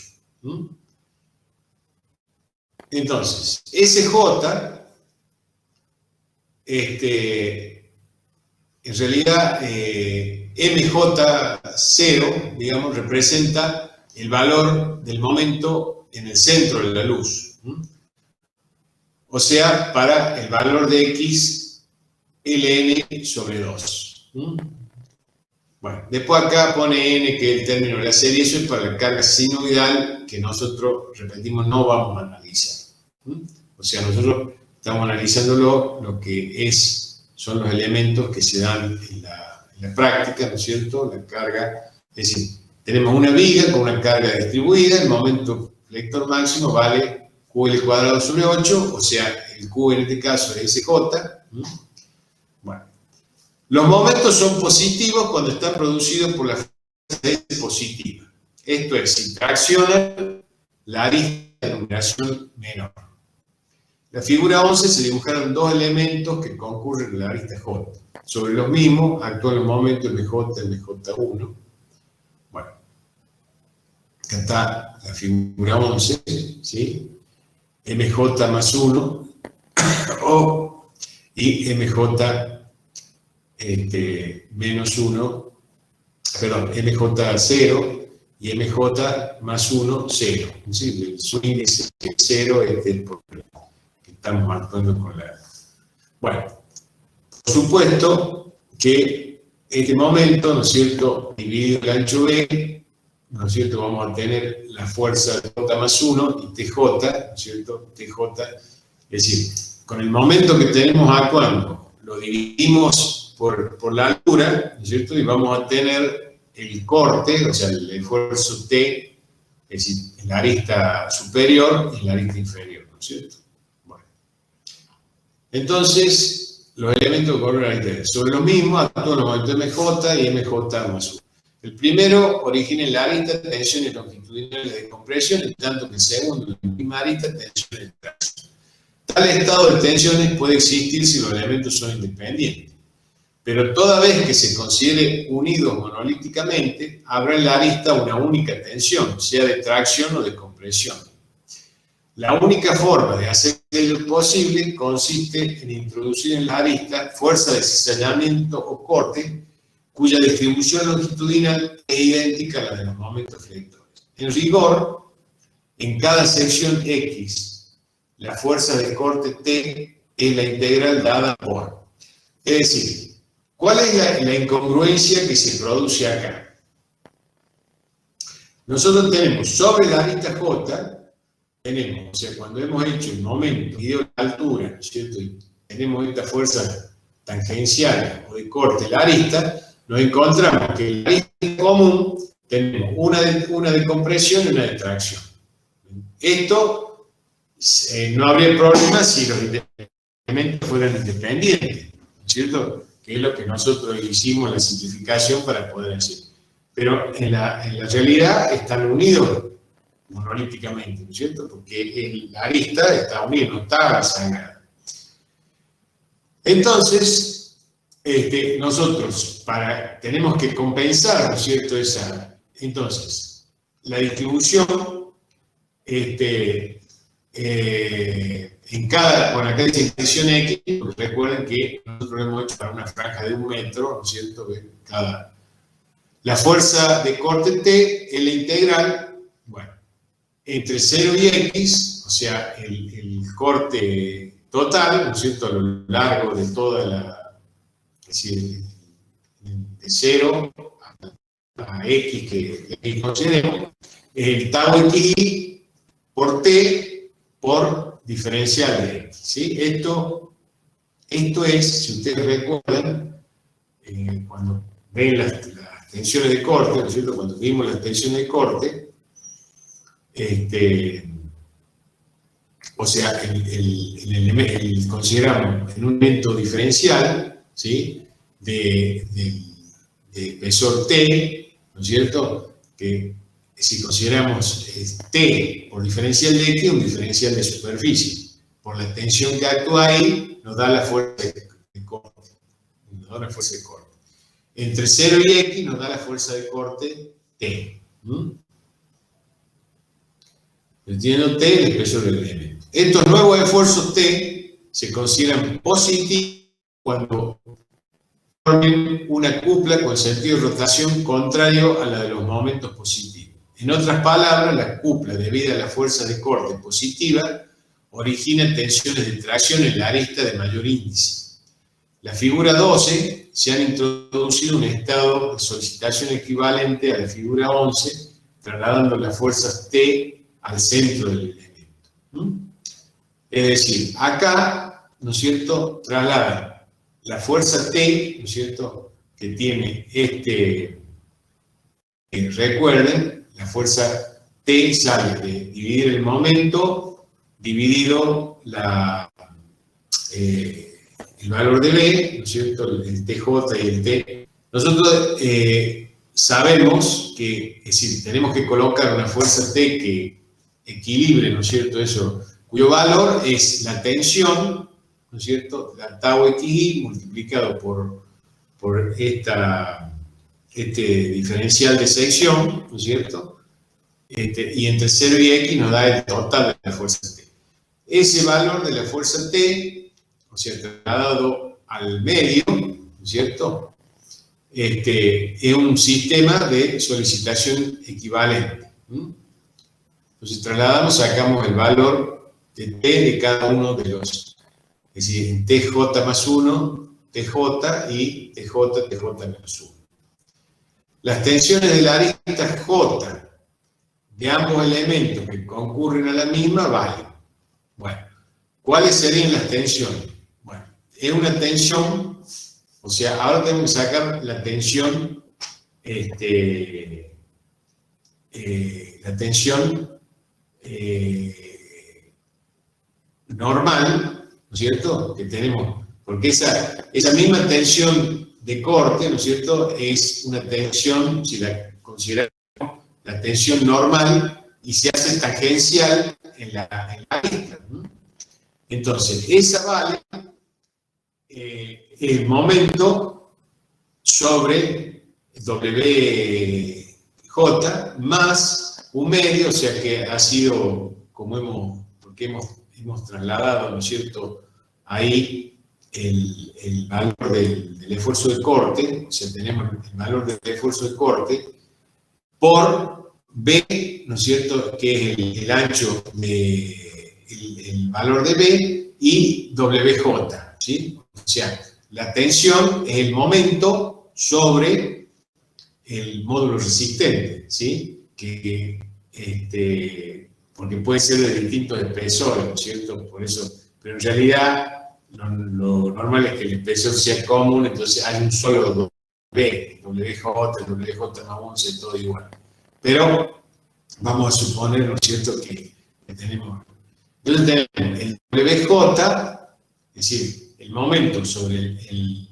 Entonces, SJ, en realidad, MJ0, digamos, representa el valor del momento en el centro de la luz. O sea, para el valor de X, ln sobre 2. Bueno, después acá pone n, que es el término de la serie, eso es para la carga sinoidal, que nosotros, repetimos, no vamos a analizar. O sea, nosotros estamos analizando lo que son los elementos que se dan en la práctica, ¿no es cierto? La carga, es decir, tenemos una viga con una carga distribuida, el momento flector máximo vale QL cuadrado sobre 8, o sea, el Q en este caso es SJ. Bueno, los momentos son positivos cuando están producidos por la fuerza S positiva. Esto es, si tracciona la arista de numeración menor. En la figura 11 se dibujaron dos elementos que concurren en la arista J. Sobre los mismos actúan los momentos MJ y MJ1. Bueno, acá está la figura 11, ¿sí? MJ más 1 y MJ menos 1, perdón, MJ0 y MJ más 1, 0. ¿Sí? Su índice 0 es el problema que estamos actuando con la... Bueno, por supuesto que este momento, ¿no es cierto?, dividido el ancho B, ¿no es cierto?, vamos a tener la fuerza de J más 1 y TJ, ¿no es cierto?, TJ, es decir, con el momento que tenemos actuando, lo dividimos por la altura, ¿no es cierto?, y vamos a tener el corte, o sea, el esfuerzo T, es decir, en la arista superior y en la arista inferior, ¿no es cierto? Bueno. Entonces, los elementos que corren la arista sobre lo mismo actúan los momentos MJ y MJ más 1. El primero origina en la arista tensiones longitudinales de compresión, en tanto que el segundo, en la misma arista, tensiones de tracción. Tal estado de tensiones puede existir si los elementos son independientes, pero toda vez que se considere unidos monolíticamente, habrá en la arista una única tensión, sea de tracción o de compresión. La única forma de hacer ello posible consiste en introducir en la arista fuerza de cizallamiento o corte, cuya distribución longitudinal es idéntica a la de los momentos flectores. En rigor, en cada sección X, la fuerza de corte T es la integral dada por. Es decir, ¿cuál es la incongruencia que se produce acá? Nosotros tenemos sobre la arista J, tenemos, o sea, cuando hemos hecho el momento y la altura, ¿no es cierto?, y tenemos esta fuerza tangencial o de corte la arista, nos encontramos que en la arista común tenemos una de compresión y una de tracción. Esto no habría problema si los elementos fueran independientes, ¿no es cierto?, que es lo que nosotros hicimos en la simplificación para poder hacer. Pero en la realidad están unidos monolíticamente, ¿no es cierto?, porque la arista está unida, no está sangrada. Entonces, nosotros tenemos que compensar, ¿no es cierto?, entonces, la distribución, bueno, acá dice tensión X, porque recuerden que nosotros lo hemos hecho para una franja de 1 metro, ¿no es cierto?, la fuerza de corte T es la integral, bueno, entre 0 y X, o sea, el corte total, ¿no es cierto?, a lo largo de toda la, es decir, de 0 a X que consideremos, el tau Xi por T por diferencial de X, ¿sí? Esto es, si ustedes recuerdan, cuando ven las tensiones de corte, ¿no es cierto?, cuando vimos las tensiones de corte, o sea, consideramos en un elemento diferencial, ¿sí?, de espesor T, ¿no es cierto?, que si consideramos T por diferencial de X, un diferencial de superficie, por la tensión que actúa ahí, nos da la fuerza la fuerza de corte. Entre 0 y X nos da la fuerza de corte T. Entiendo T, el espesor del elemento. Estos nuevos esfuerzos T se consideran positivos cuando formen una cupla con sentido de rotación contrario a la de los momentos positivos. En otras palabras, la cupla, debido a la fuerza de corte positiva, origina tensiones de tracción en la arista de mayor índice. La figura 12 se han introducido un estado de solicitación equivalente a la figura 11, trasladando las fuerzas T al centro del elemento. Es decir, acá, ¿no es cierto?, traslada la fuerza T, ¿no es cierto?, que tiene recuerden, la fuerza T sale de dividir el momento dividido el valor de B, ¿no es cierto?, el TJ y el T. Nosotros sabemos que, es decir, tenemos que colocar una fuerza T que equilibre, ¿no es cierto?, eso, cuyo valor es la tensión, ¿no es cierto?, la tau xi multiplicado por este diferencial de sección, ¿no es cierto?, y entre 0 y X nos da el total de la fuerza T. Ese valor de la fuerza T, o sea, trasladado al medio, ¿no es cierto?, es un sistema de solicitación equivalente. Entonces trasladamos, sacamos el valor de T de cada uno de los, es decir, en TJ más 1, TJ y TJ menos 1. Las tensiones de la arista J de ambos elementos que concurren a la misma valen. Bueno, ¿cuáles serían las tensiones? Bueno, es una tensión, o sea, ahora tenemos que sacar la tensión, normal, ¿no es cierto?, que tenemos, porque esa misma tensión de corte, ¿no es cierto?, es una tensión, si la consideramos la tensión normal, y se hace tangencial en la arista. Entonces, esa vale el momento sobre WJ más un medio, o sea que ha sido, porque hemos trasladado, ¿no es cierto?, ahí el valor del esfuerzo de corte, o sea, tenemos el valor del esfuerzo de corte por B, ¿no es cierto?, que es el ancho el valor de B, y WJ, ¿sí? O sea, la tensión es el momento sobre el módulo resistente, ¿sí? Porque puede ser de distintos espesores, ¿no es cierto? Por eso, pero en realidad lo normal es que el espesor sea común, entonces hay un solo B, WJ más 11, todo igual. Pero vamos a suponer, ¿no es cierto?, que tenemos. Entonces tenemos el WJ, es decir, el momento sobre el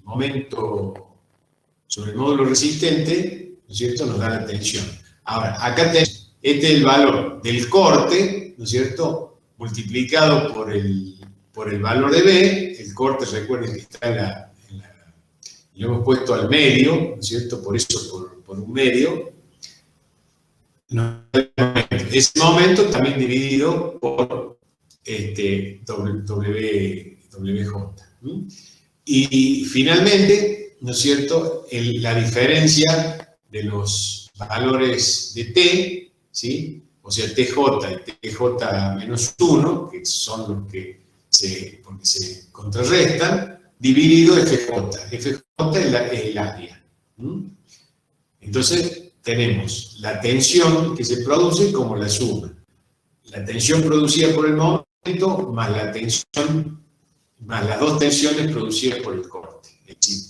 módulo resistente, ¿no es cierto?, nos da la tensión. Ahora, acá tenemos, este es el valor del corte, ¿no es cierto?, multiplicado por el valor de B. El corte, recuerden que está lo hemos puesto al medio, ¿no es cierto?, por eso, por un medio. Ese momento también dividido por WJ. Y finalmente, ¿no es cierto?, la diferencia de los valores de T, ¿sí?, o sea, TJ y TJ menos 1, que son los que porque se contrarrestan, dividido FJ. FJ es el área. Entonces, tenemos la tensión que se produce como la suma. La tensión producida por el momento más la tensión, más las dos tensiones producidas por el corte. Es decir,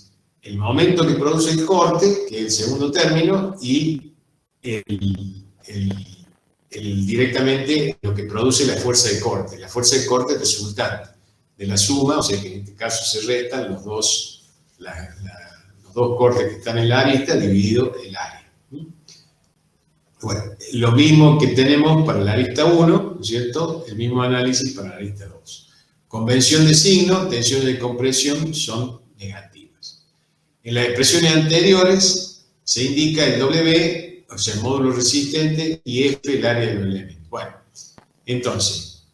el momento que produce el corte, que es el segundo término, y directamente lo que produce la fuerza de corte. La fuerza de corte es resultante de la suma, o sea que en este caso se restan los dos cortes que están en la arista dividido el área. Bueno, lo mismo que tenemos para la arista 1, ¿no es cierto?, el mismo análisis para la arista 2. Convención de signo, tensiones de compresión son negativas. En las expresiones anteriores se indica el W, o sea, el módulo resistente, y F, el área del elemento. Bueno, entonces,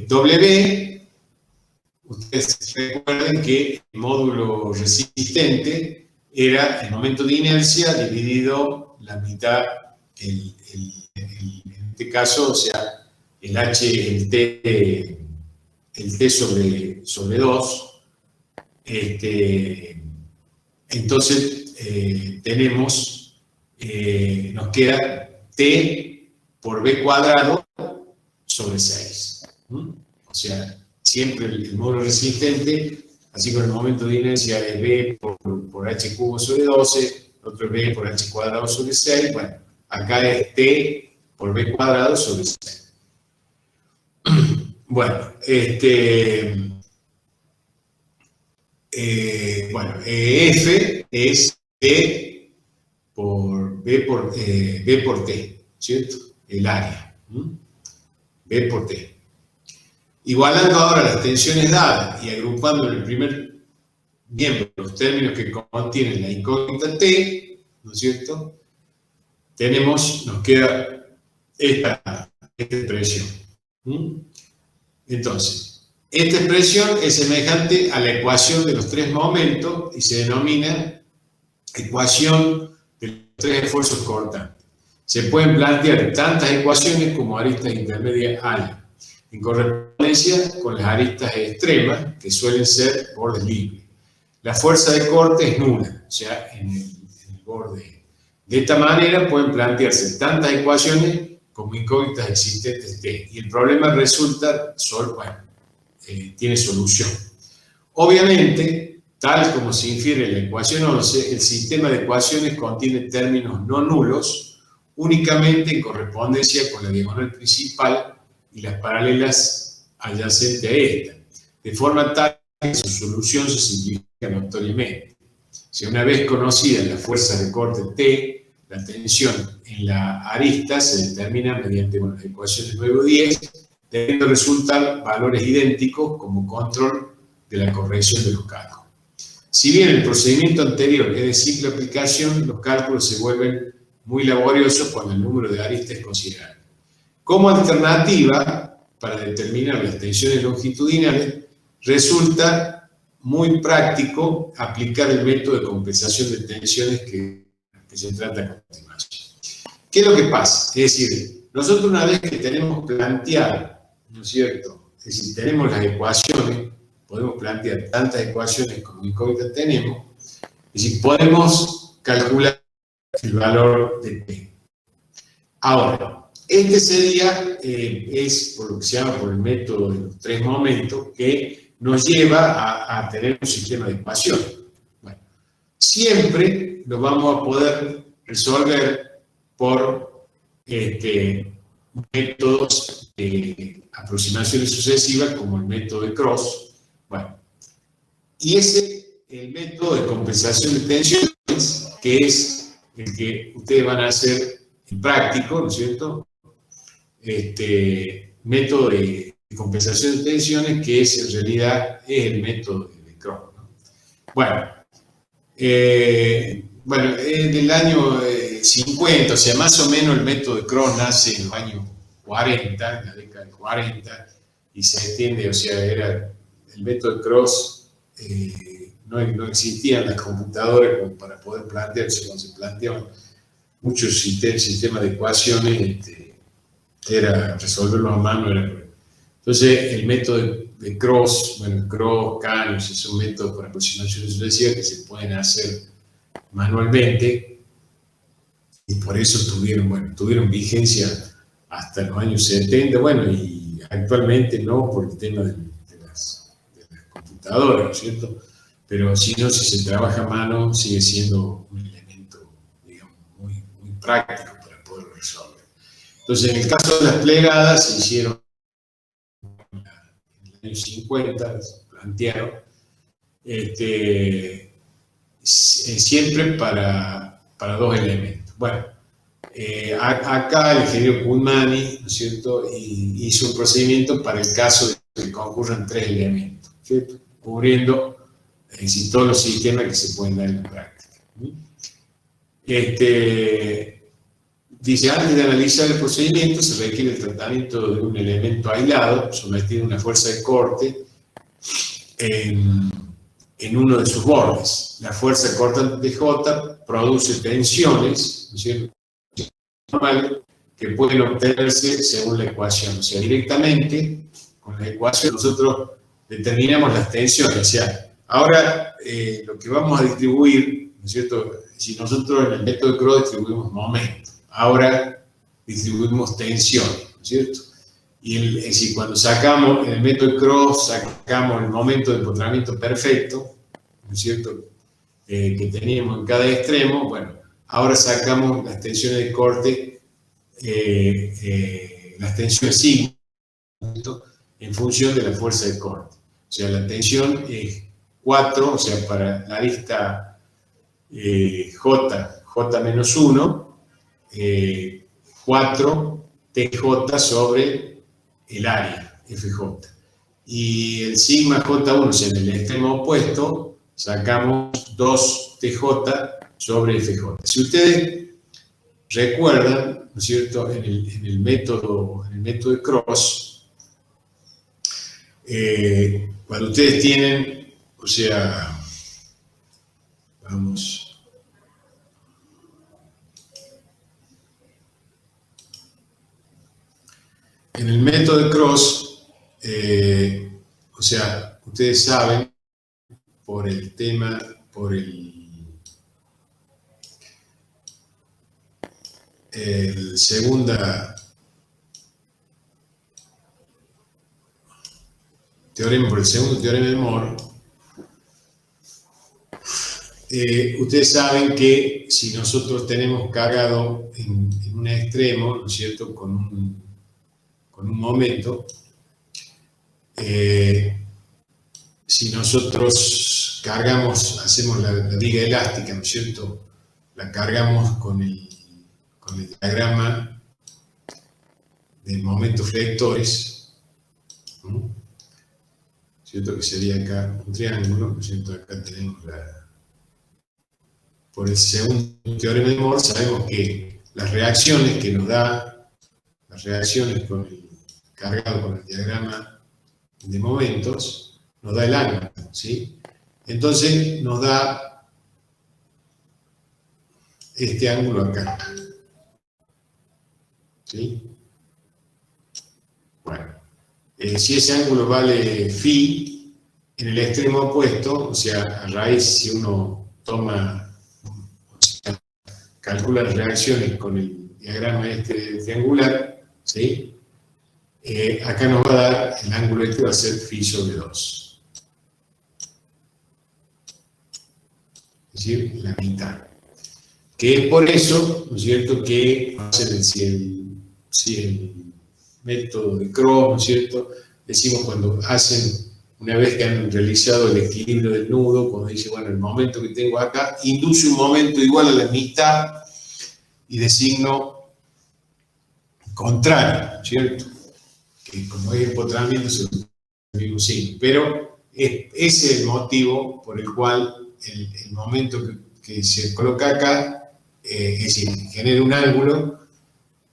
W, ustedes recuerden que el módulo resistente era el momento de inercia dividido la mitad, en este caso, o sea, el T sobre 2. Entonces, nos queda T por B cuadrado sobre 6. O sea, siempre el módulo resistente, así con el momento de inercia es B por H cubo sobre 12, otro es B por H cuadrado sobre 6, bueno, acá es T por B cuadrado sobre 6. Bueno, F es B por T, ¿cierto? El área. B por T. Igualando ahora las tensiones dadas y agrupando en el primer miembro los términos que contienen la incógnita T, ¿no es cierto? Nos queda esta expresión. Entonces, esta expresión es semejante a la ecuación de los tres momentos y se denomina ecuación de los tres esfuerzos cortantes. Se pueden plantear tantas ecuaciones como aristas intermedias haya, en correspondencia con las aristas extremas, que suelen ser bordes libres. La fuerza de corte es nula, o sea, en el borde. De esta manera pueden plantearse tantas ecuaciones como incógnitas existentes T, y el problema resulta, tiene solución. Obviamente, tal como se infiere en la ecuación 11, el sistema de ecuaciones contiene términos no nulos únicamente en correspondencia con la diagonal principal y las paralelas adyacentes a esta, de forma tal que su solución se simplifica notoriamente. Si una vez conocida la fuerza de corte T, la tensión en la arista se determina mediante las ecuaciones 9 o 10, debiendo resultar valores idénticos como control de la corrección de los cálculos. Si bien el procedimiento anterior es de simple aplicación, los cálculos se vuelven muy laboriosos cuando el número de aristas es considerable. Como alternativa, para determinar las tensiones longitudinales, resulta muy práctico aplicar el método de compensación de tensiones que se trata a continuación. ¿Qué es lo que pasa? Es decir, nosotros una vez que tenemos planteado, ¿no es cierto? Es decir, tenemos las ecuaciones, podemos plantear tantas ecuaciones como incógnitas tenemos, es decir, podemos calcular el valor de T. Ahora, este sería, es por lo que se llama por el método de los tres momentos, que nos lleva a tener un sistema de ecuaciones. Bueno, siempre lo vamos a poder resolver por métodos de aproximaciones sucesivas, como el método de Cross. Bueno, y el método de compensación de tensiones, que es el que ustedes van a hacer en práctico, ¿no es cierto? Método de compensación de tensiones, que es en realidad el método de Cross, ¿no? Bueno, en el año 50, o sea, más o menos el método de Cross nace en los años 40, en la década de 40, y se extiende, o sea, era el método de Cross, no existían las computadoras como para poder plantearse, cuando se planteaban muchos sistemas de ecuaciones, era resolverlo a mano. Entonces, el método de Cross, bueno, Cross, Canyon, son métodos para aproximaciones sucesivas que se pueden hacer manualmente, y por eso tuvieron vigencia hasta los años 70, bueno, y actualmente no por el tema de las computadoras, ¿no es cierto? Pero si se trabaja a mano, sigue siendo un elemento, digamos, muy práctico para poder resolver. Entonces, en el caso de las plegadas, se hicieron en el año 50, se plantearon, siempre para dos elementos. Bueno, acá el ingeniero Kunmani, ¿no es cierto?, hizo un procedimiento para el caso de que concurran tres elementos, ¿cierto?, cubriendo Es decir, todos los sistemas que se pueden dar en la práctica. Dice, antes de analizar el procedimiento se requiere el tratamiento de un elemento aislado, sometido a una fuerza de corte en uno de sus bordes. La fuerza cortante J produce tensiones, ¿no es cierto?, que pueden obtenerse según la ecuación. O sea, directamente con la ecuación nosotros determinamos las tensiones. O sea, ahora lo que vamos a distribuir, ¿no es cierto?, si nosotros en el método de Krauss distribuimos momentos, ahora distribuimos tensiones, ¿no es cierto? Y es decir, cuando sacamos, en el método de Krauss, sacamos el momento de empotramiento perfecto, ¿no es cierto?, que teníamos en cada extremo. Bueno, ahora sacamos las tensiones de corte, las tensiones sigma, en función de la fuerza de corte. O sea, la tensión es 4, o sea, para la arista J menos 1, 4 TJ sobre el área, FJ. Y el sigma J1, o sea, en el extremo opuesto, sacamos 2 TJ sobre FJ. Si ustedes recuerdan, ¿no es cierto?, en el método de Krauss, cuando ustedes tienen, o sea, vamos, en el método de Krauss, o sea, ustedes saben, por el tema, por el segunda teorema, por el segundo teorema de Moore, ustedes saben que si nosotros tenemos cargado en un extremo, ¿no es cierto?, con un momento, si nosotros cargamos, hacemos la viga elástica, ¿no es cierto?, la cargamos con el diagrama de momentos flectores, ¿no? ¿Cierto?, que sería acá un triángulo, ¿no es cierto?, acá tenemos por el segundo teorema de Moore, sabemos que las reacciones que nos da, las reacciones cargado con el diagrama de momentos, nos da el ángulo, ¿sí? Entonces nos da este ángulo acá, ¿sí? Bueno, si ese ángulo vale phi, en el extremo opuesto, o sea, a raíz, si uno toma, o sea, calcula las reacciones con el diagrama este triangular, ¿sí?, acá nos va a dar, el ángulo este va a ser phi sobre 2. Es decir, la mitad. Que es por eso, ¿no es cierto?, que si el método de Krauss, ¿no es cierto?, decimos cuando hacen, una vez que han realizado el equilibrio del nudo, cuando dice, bueno, el momento que tengo acá induce un momento igual a la mitad y de signo contrario, ¿cierto?, que como es empotramiento es el mismo signo, pero ese es el motivo por el cual el momento que se coloca acá, es decir, genera un ángulo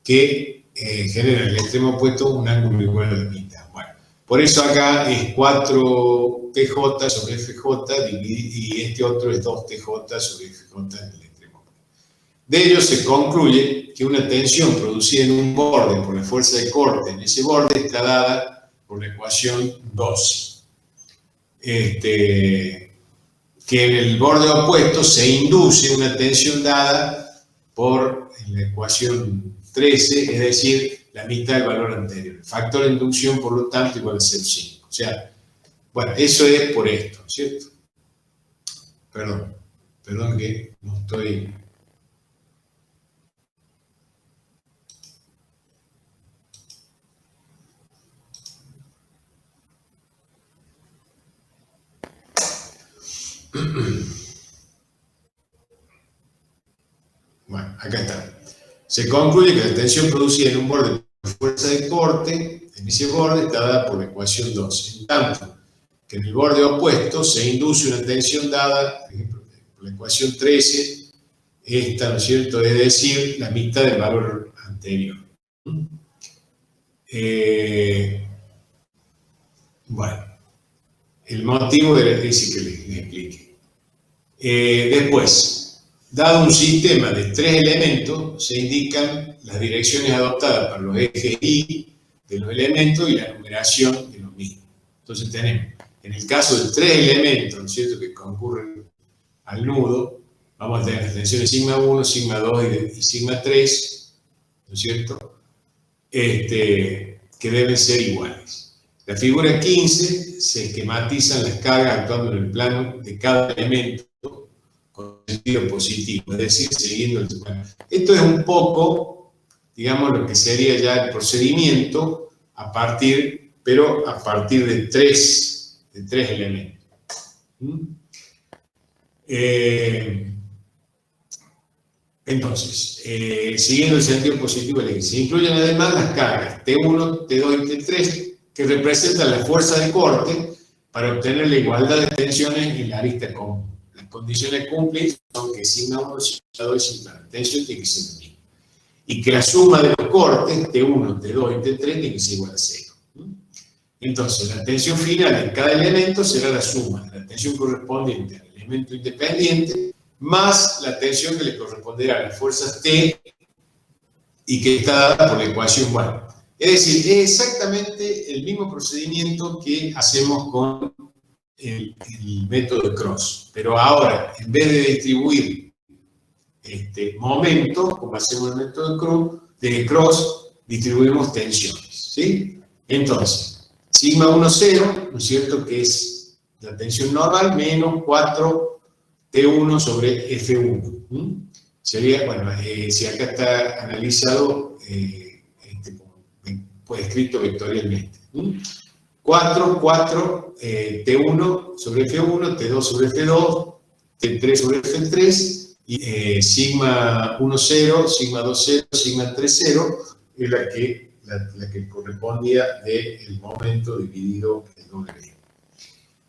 que genera en el extremo opuesto un ángulo igual a la mitad. Bueno, por eso acá es 4 TJ sobre FJ y este otro es 2 TJ sobre FJ en el extremo opuesto. De ello se concluye que una tensión producida en un borde por la fuerza de corte en ese borde está dada por la ecuación 12. Que en el borde opuesto se induce una tensión dada por la ecuación 13, es decir, la mitad del valor anterior. El factor de inducción, por lo tanto, igual a 0,5. O sea, bueno, eso es por esto, ¿cierto? Perdón que no estoy... Bueno, acá está. Se concluye que la tensión producida en un borde por fuerza de corte, en ese borde, está dada por la ecuación 12. En tanto que en el borde opuesto se induce una tensión dada, por ejemplo, por la ecuación 13, esta, ¿no es cierto?, es decir, la mitad del valor anterior. Bueno, el motivo es ese que les expliqué. Después, dado un sistema de 3 elementos, se indican las direcciones adoptadas para los ejes Y de los elementos y la numeración de los mismos. Entonces tenemos, en el caso de 3 elementos, ¿no es cierto?, que concurren al nudo, vamos a tener las tensiones sigma 1, sigma 2 y sigma 3, ¿no es cierto?, que deben ser iguales. La figura 15 se esquematizan las cargas actuando en el plano de cada elemento con sentido positivo, es decir, siguiendo el plano. Esto es un poco, digamos, lo que sería ya el procedimiento pero a partir de tres elementos. Entonces, siguiendo el sentido positivo, se incluyen además las cargas T1, T2 y T3 que representan la fuerza de corte para obtener la igualdad de tensiones en la arista común. Las condiciones cumplidas son que sigma 1, sigma 2 y sigma 3, la tensión tiene que ser la misma. Y que la suma de los cortes, T1, T2 y T3, tiene que ser igual a 0. Entonces, la tensión final en cada elemento será la suma de la tensión correspondiente al elemento independiente más la tensión que le corresponderá a las fuerzas T y que está dada por la ecuación 1. Es decir, es exactamente el mismo procedimiento que hacemos con el método de Cross. Pero ahora, en vez de distribuir momentos, como hacemos en el método de Cross, distribuimos tensiones, ¿sí? Entonces, sigma 1, 0, ¿no es cierto?, que es la tensión normal, menos 4 T1 sobre F1. Sería, bueno, si acá está analizado, pues escrito vectorialmente. 4, T1 sobre F1, T2 sobre F2, T3 sobre F3, y sigma 1, 0, sigma 2, 0, sigma 3, 0, es la que correspondía del momento dividido en W.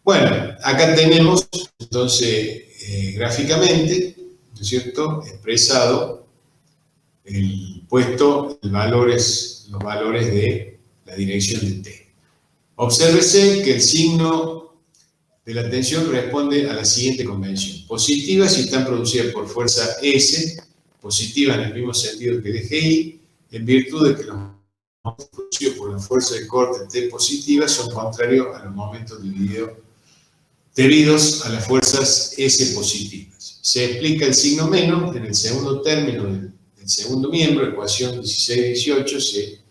Bueno, acá tenemos, entonces, gráficamente, ¿no es cierto?, expresado los valores de la dirección de T. Obsérvese que el signo de la tensión responde a la siguiente convención. Positiva si están producidas por fuerza S, positiva en el mismo sentido que el eje Y, en virtud de que los momentos producidos por la fuerza de corte T positiva son contrarios a los momentos debidos a las fuerzas S positivas. Se explica el signo menos en el segundo término del segundo miembro, ecuación 16-18,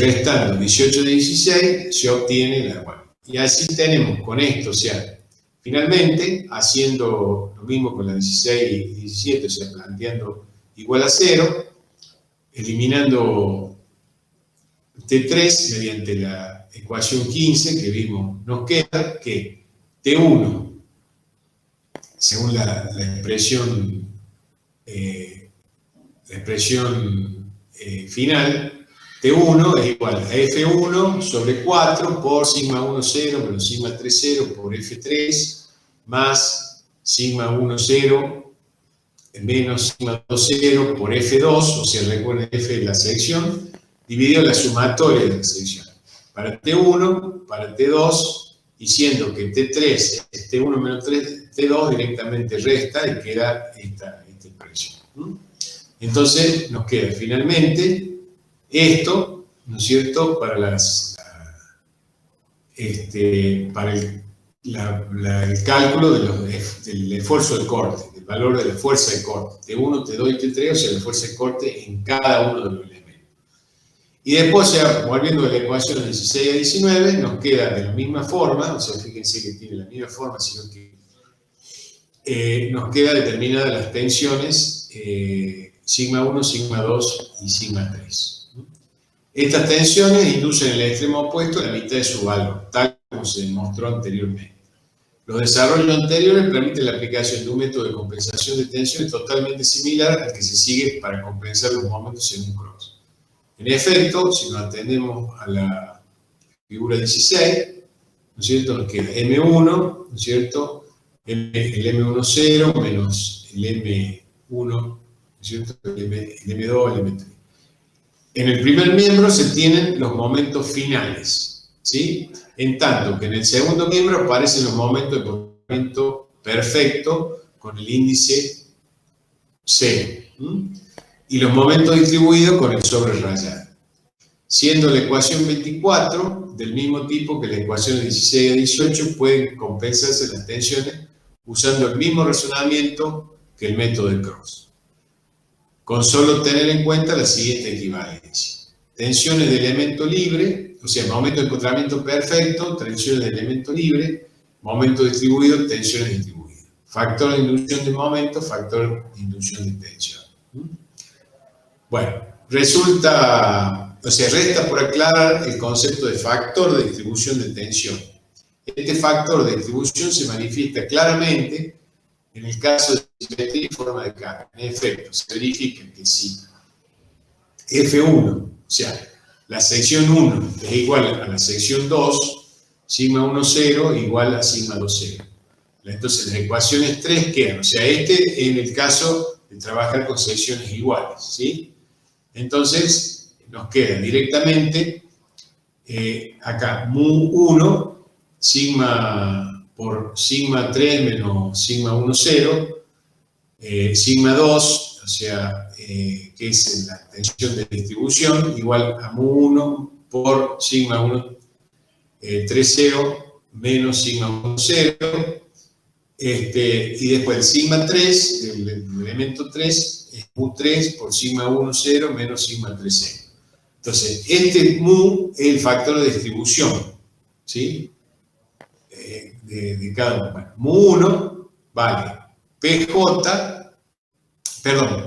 restando 18-16, se obtiene la igual. Y así tenemos con esto, o sea, finalmente, haciendo lo mismo con la 16 y 17, o sea, planteando igual a 0, eliminando T3 mediante la ecuación 15 que vimos, nos queda que T1, según la expresión final, T1 es igual a F1 sobre 4 por sigma 1, 0 menos sigma 3, 0 por F3 más sigma 1, 0 menos sigma 2, 0 por F2, o sea, recuerden F es la sección, dividido la sumatoria de la sección. Para T1, para T2, y siendo que T3 es T1 menos T2, directamente resta y queda esta expresión. Entonces, nos queda finalmente esto, ¿no es cierto?, para el cálculo del esfuerzo de corte, del valor de la fuerza de corte, T1, T2 y T3, o sea, la fuerza de corte en cada uno de los elementos. Y después, ya volviendo de la ecuación 16 a 19, nos queda de la misma forma, o sea, fíjense que tiene la misma forma, sino que nos queda determinadas las tensiones sigma 1, sigma 2 y sigma 3. Estas tensiones inducen el extremo opuesto a la mitad de su valor, tal como se demostró anteriormente. Los desarrollos anteriores permiten la aplicación de un método de compensación de tensiones totalmente similar al que se sigue para compensar los momentos según Cross. En efecto, si nos atendemos a la figura 16, ¿no es cierto? Nos queda M1, ¿no es cierto? El M10 menos el M1, ¿no es cierto? El M2, el M3. En el primer miembro se tienen los momentos finales, ¿sí? En tanto que en el segundo miembro aparecen los momentos de comportamiento perfecto con el índice 0, y los momentos distribuidos con el sobrerayado, siendo la ecuación 24 del mismo tipo que la ecuación 16 a 18, pueden compensarse las tensiones usando el mismo razonamiento que el método de Cross, con solo tener en cuenta la siguiente equivalencia: tensiones de elemento libre, o sea, momento de encontramiento perfecto, tensiones de elemento libre, momento distribuido, tensiones distribuidas, factor de inducción de momento, factor de inducción de tensión. Bueno, resta por aclarar el concepto de factor de distribución de tensión. Este factor de distribución se manifiesta claramente en el caso de simetría y forma de carga. En efecto, se verifica que si F1, o sea, la sección 1 es igual a la sección 2, sigma 1, 0 igual a sigma 2, 0. Entonces, las ecuaciones 3 quedan, o sea, en el caso de trabajar con secciones iguales, ¿sí? Entonces, nos queda directamente acá mu1, sigma por sigma 3 menos sigma 1, 0, sigma 2, o sea, que es la tensión de distribución, igual a mu1 por sigma 1, 3, 0, menos sigma 1, 0, y después el sigma 3, el elemento 3, es mu3 por sigma 1, 0, menos sigma 3, 0. Entonces, este mu es el factor de distribución, ¿sí? De cada uno. Bueno, mu1 vale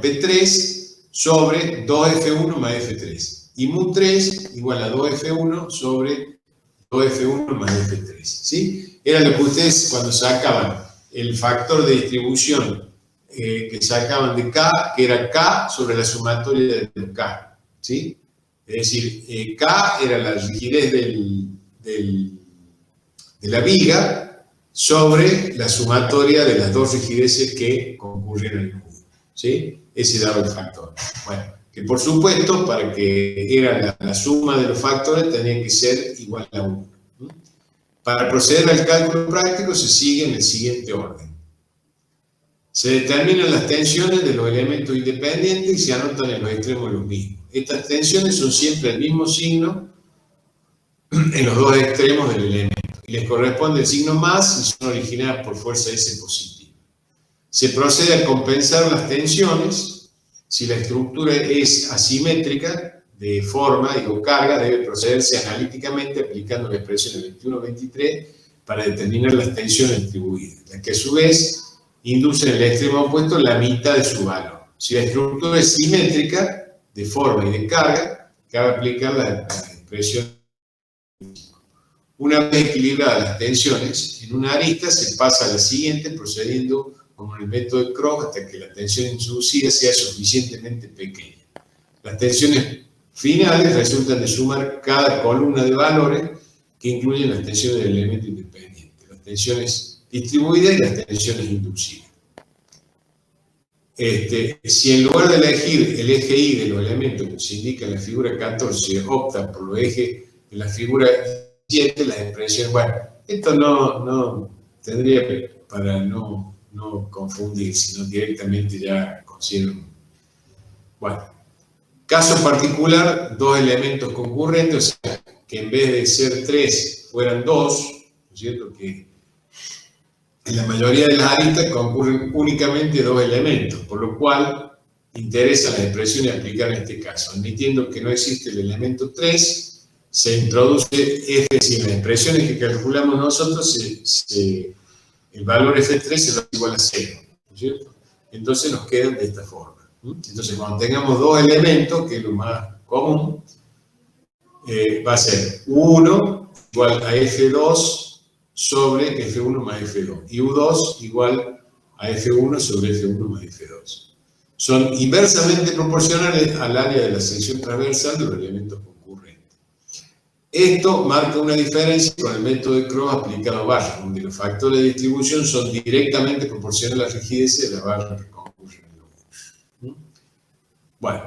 P3 sobre 2F1 más F3. Y mu3 igual a 2F1 sobre 2F1 más F3. ¿Sí? Era lo que ustedes cuando sacaban el factor de distribución que sacaban de K, que era K sobre la sumatoria de K. ¿Sí? Es decir, K era la rigidez de la viga sobre la sumatoria de las dos rigideces que concurren en el cubo, ¿sí? Ese daba el factor. Bueno, que por supuesto, para que era la suma de los factores, tenía que ser igual a 1. Para proceder al cálculo práctico se sigue en el siguiente orden. Se determinan las tensiones de los elementos independientes y se anotan en los extremos los mismos. Estas tensiones son siempre el mismo signo en los dos extremos del elemento. Y les corresponde el signo más y son originadas por fuerza S positiva. Se procede a compensar las tensiones. Si la estructura es asimétrica, de forma, carga, debe procederse analíticamente aplicando la expresión del 21-23 para determinar las tensiones distribuidas, las que a su vez inducen en el extremo opuesto la mitad de su valor. Si la estructura es simétrica, de forma y de carga, cabe aplicar la expresión. Una vez equilibradas las tensiones, en una arista se pasa a la siguiente procediendo como en el método de Cross hasta que la tensión introducida sea suficientemente pequeña. Las tensiones finales resultan de sumar cada columna de valores que incluyen las tensiones del elemento independiente, las tensiones distribuidas y las tensiones inducidas. Si en lugar de elegir el eje Y de los elementos que se indica en la figura 14, opta por los ejes de la figura 7, las expresiones, bueno, esto no tendría para no confundir, sino directamente ya considero. Bueno, caso particular, dos elementos concurrentes, o sea, que en vez de ser 3 fueran 2, ¿no es cierto? Que en la mayoría de las aristas concurren únicamente dos elementos, por lo cual interesa la expresión y aplicar en este caso. Admitiendo que no existe el elemento 3, se introduce, es decir, en las expresiones que calculamos nosotros, el valor F3 se da igual a 0, ¿no es cierto? Entonces nos quedan de esta forma. Entonces, cuando tengamos dos elementos, que es lo más común, va a ser U1 igual a F2 sobre F1 más F2, y U2 igual a F1 sobre F1 más F2. Son inversamente proporcionales al área de la sección transversal de los elementos concurrentes. Esto marca una diferencia con el método de Cross aplicado a barras, donde los factores de distribución son directamente proporcionales a la rigidez de la barra que concurren en los. Bueno,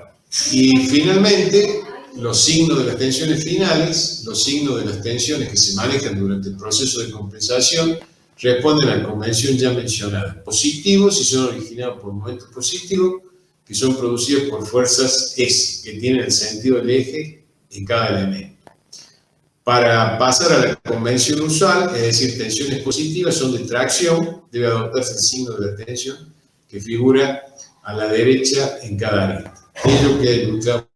y finalmente, los signos de las tensiones finales, los signos de las tensiones que se manejan durante el proceso de compensación, responden a la convención ya mencionada. Positivos si son originados por momentos positivos, que son producidos por fuerzas S, que tienen el sentido del eje en cada elemento. Para pasar a la convención usual, es decir, tensiones positivas son de tracción, debe adoptarse el signo de la tensión que figura a la derecha en cada arista. Es lo que he ilustrado.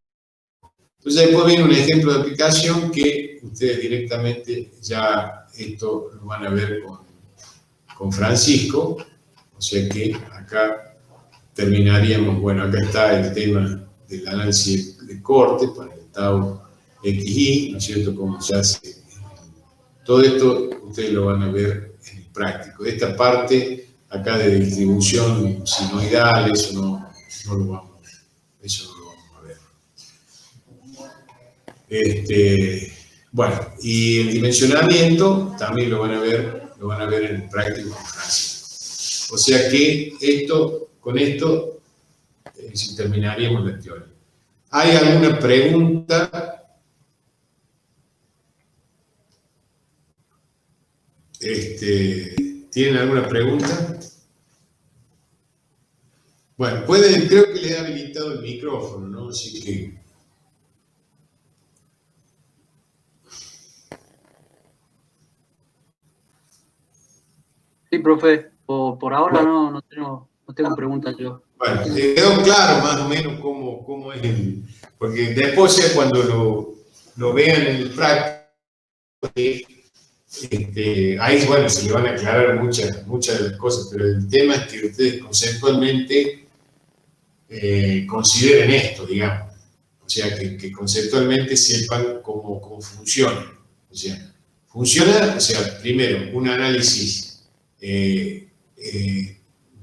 Entonces, después viene un ejemplo de aplicación que ustedes directamente ya esto lo van a ver con Francisco. O sea que acá terminaríamos, bueno, acá está el tema del análisis de corte para el tau XY, ¿no es cierto? Cómo se hace. Todo esto ustedes lo van a ver en el práctico. Esta parte acá de distribución sinoidal, eso no lo vamos a ver. Bueno, y el dimensionamiento también lo van a ver en el práctico con Francisco. O sea que con esto terminaríamos la teoría. ¿Hay alguna pregunta? ¿Tienen alguna pregunta? Bueno, creo que le he habilitado el micrófono, ¿no? Así que... Sí, profe, por ahora no tengo preguntas yo. Bueno, quedó claro más o menos cómo es porque después ya cuando lo vean en el práctico, ahí, bueno, se le van a aclarar muchas de las cosas, pero el tema es que ustedes conceptualmente consideren esto, digamos. O sea, que conceptualmente sepan cómo funciona. O sea, funciona, primero, un análisis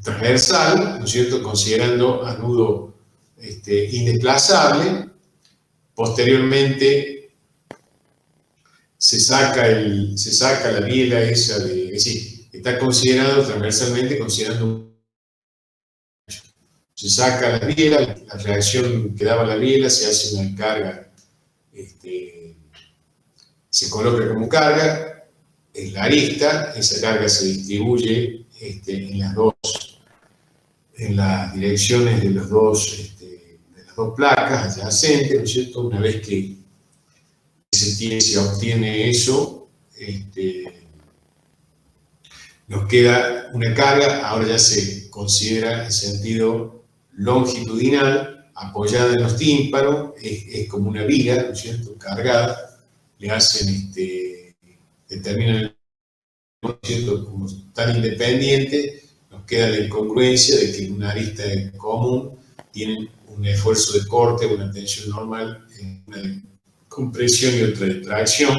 transversal, ¿no es cierto?, considerando a nudo indesplazable. Posteriormente, se saca la biela esa es decir, está considerado transversalmente, se saca la biela, la reacción que daba la biela, se hace una carga, se coloca como carga en la arista, esa carga se distribuye en las direcciones de las dos placas adyacentes, ¿no es cierto? Una vez que se obtiene eso, nos queda una carga, ahora ya se considera en sentido longitudinal, apoyada en los tímpanos, es como una viga, ¿no es cierto?, cargada, le hacen, determinan el, ¿no es cierto?, como tan independiente, nos queda la incongruencia de que en una arista común tienen un esfuerzo de corte, una tensión normal, una de compresión y otra de tracción.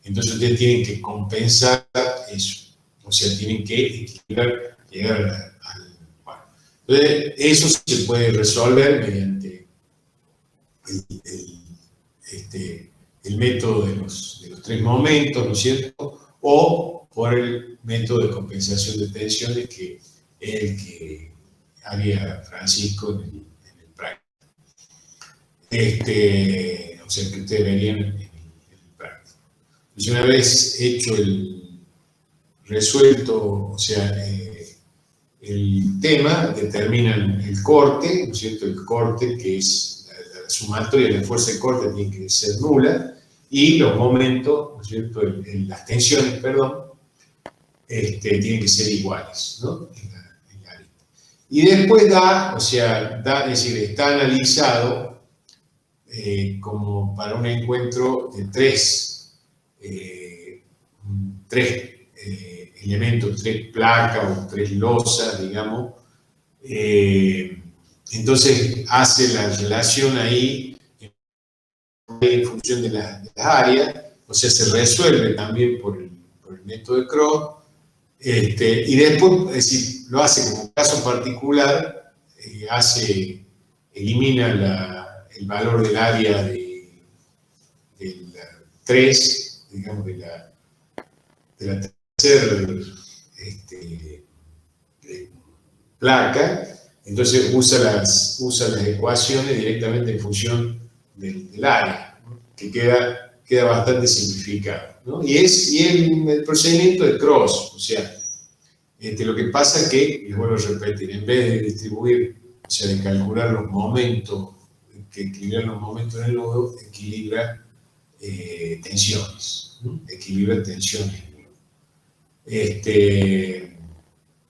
Entonces ustedes tienen que compensar eso. O sea, tienen que equilibrar, llegar al... Bueno. Entonces, eso se puede resolver mediante el método de los tres momentos, ¿no es cierto? O por el método de compensación de tensiones, que es el que haría Francisco en el práctico. O sea, que ustedes verían en el práctico. Entonces, una vez hecho resuelto, o sea, el tema, determinan el corte, ¿no es cierto? El corte, que es la sumatoria de la fuerza de corte, tiene que ser nula, y los momentos, ¿no es cierto? Las tensiones, perdón, tienen que ser iguales, ¿no? En la arista. Y después es decir, está analizado como para un encuentro de tres elementos, tres placas o tres losas, digamos. Entonces hace la relación ahí en función de las áreas, o sea, se resuelve también por el método de Cross, y después, es decir, lo hace como caso particular, elimina el valor del área 3, digamos, de la tercera placa, entonces usa las ecuaciones directamente en función del área, ¿no? Que queda bastante simplificado, ¿no? Y el procedimiento de Cross, o sea, lo que pasa es que, les vuelvo a repetir, en vez de distribuir, o sea, de calcular los momentos, que equilibrar los momentos en el nodo, equilibra tensiones, ¿no? Equilibra tensiones.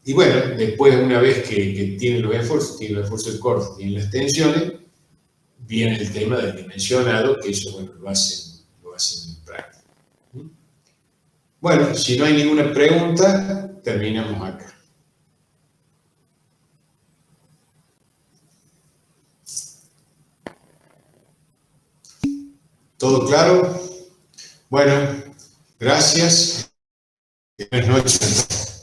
Y bueno, después, una vez que tiene los esfuerzos de corte, tiene las tensiones, viene el tema del dimensionado, que eso, bueno, lo hacen en práctica. Bueno, si no hay ninguna pregunta, terminamos acá. ¿Todo claro? Bueno, gracias. Buenas noches.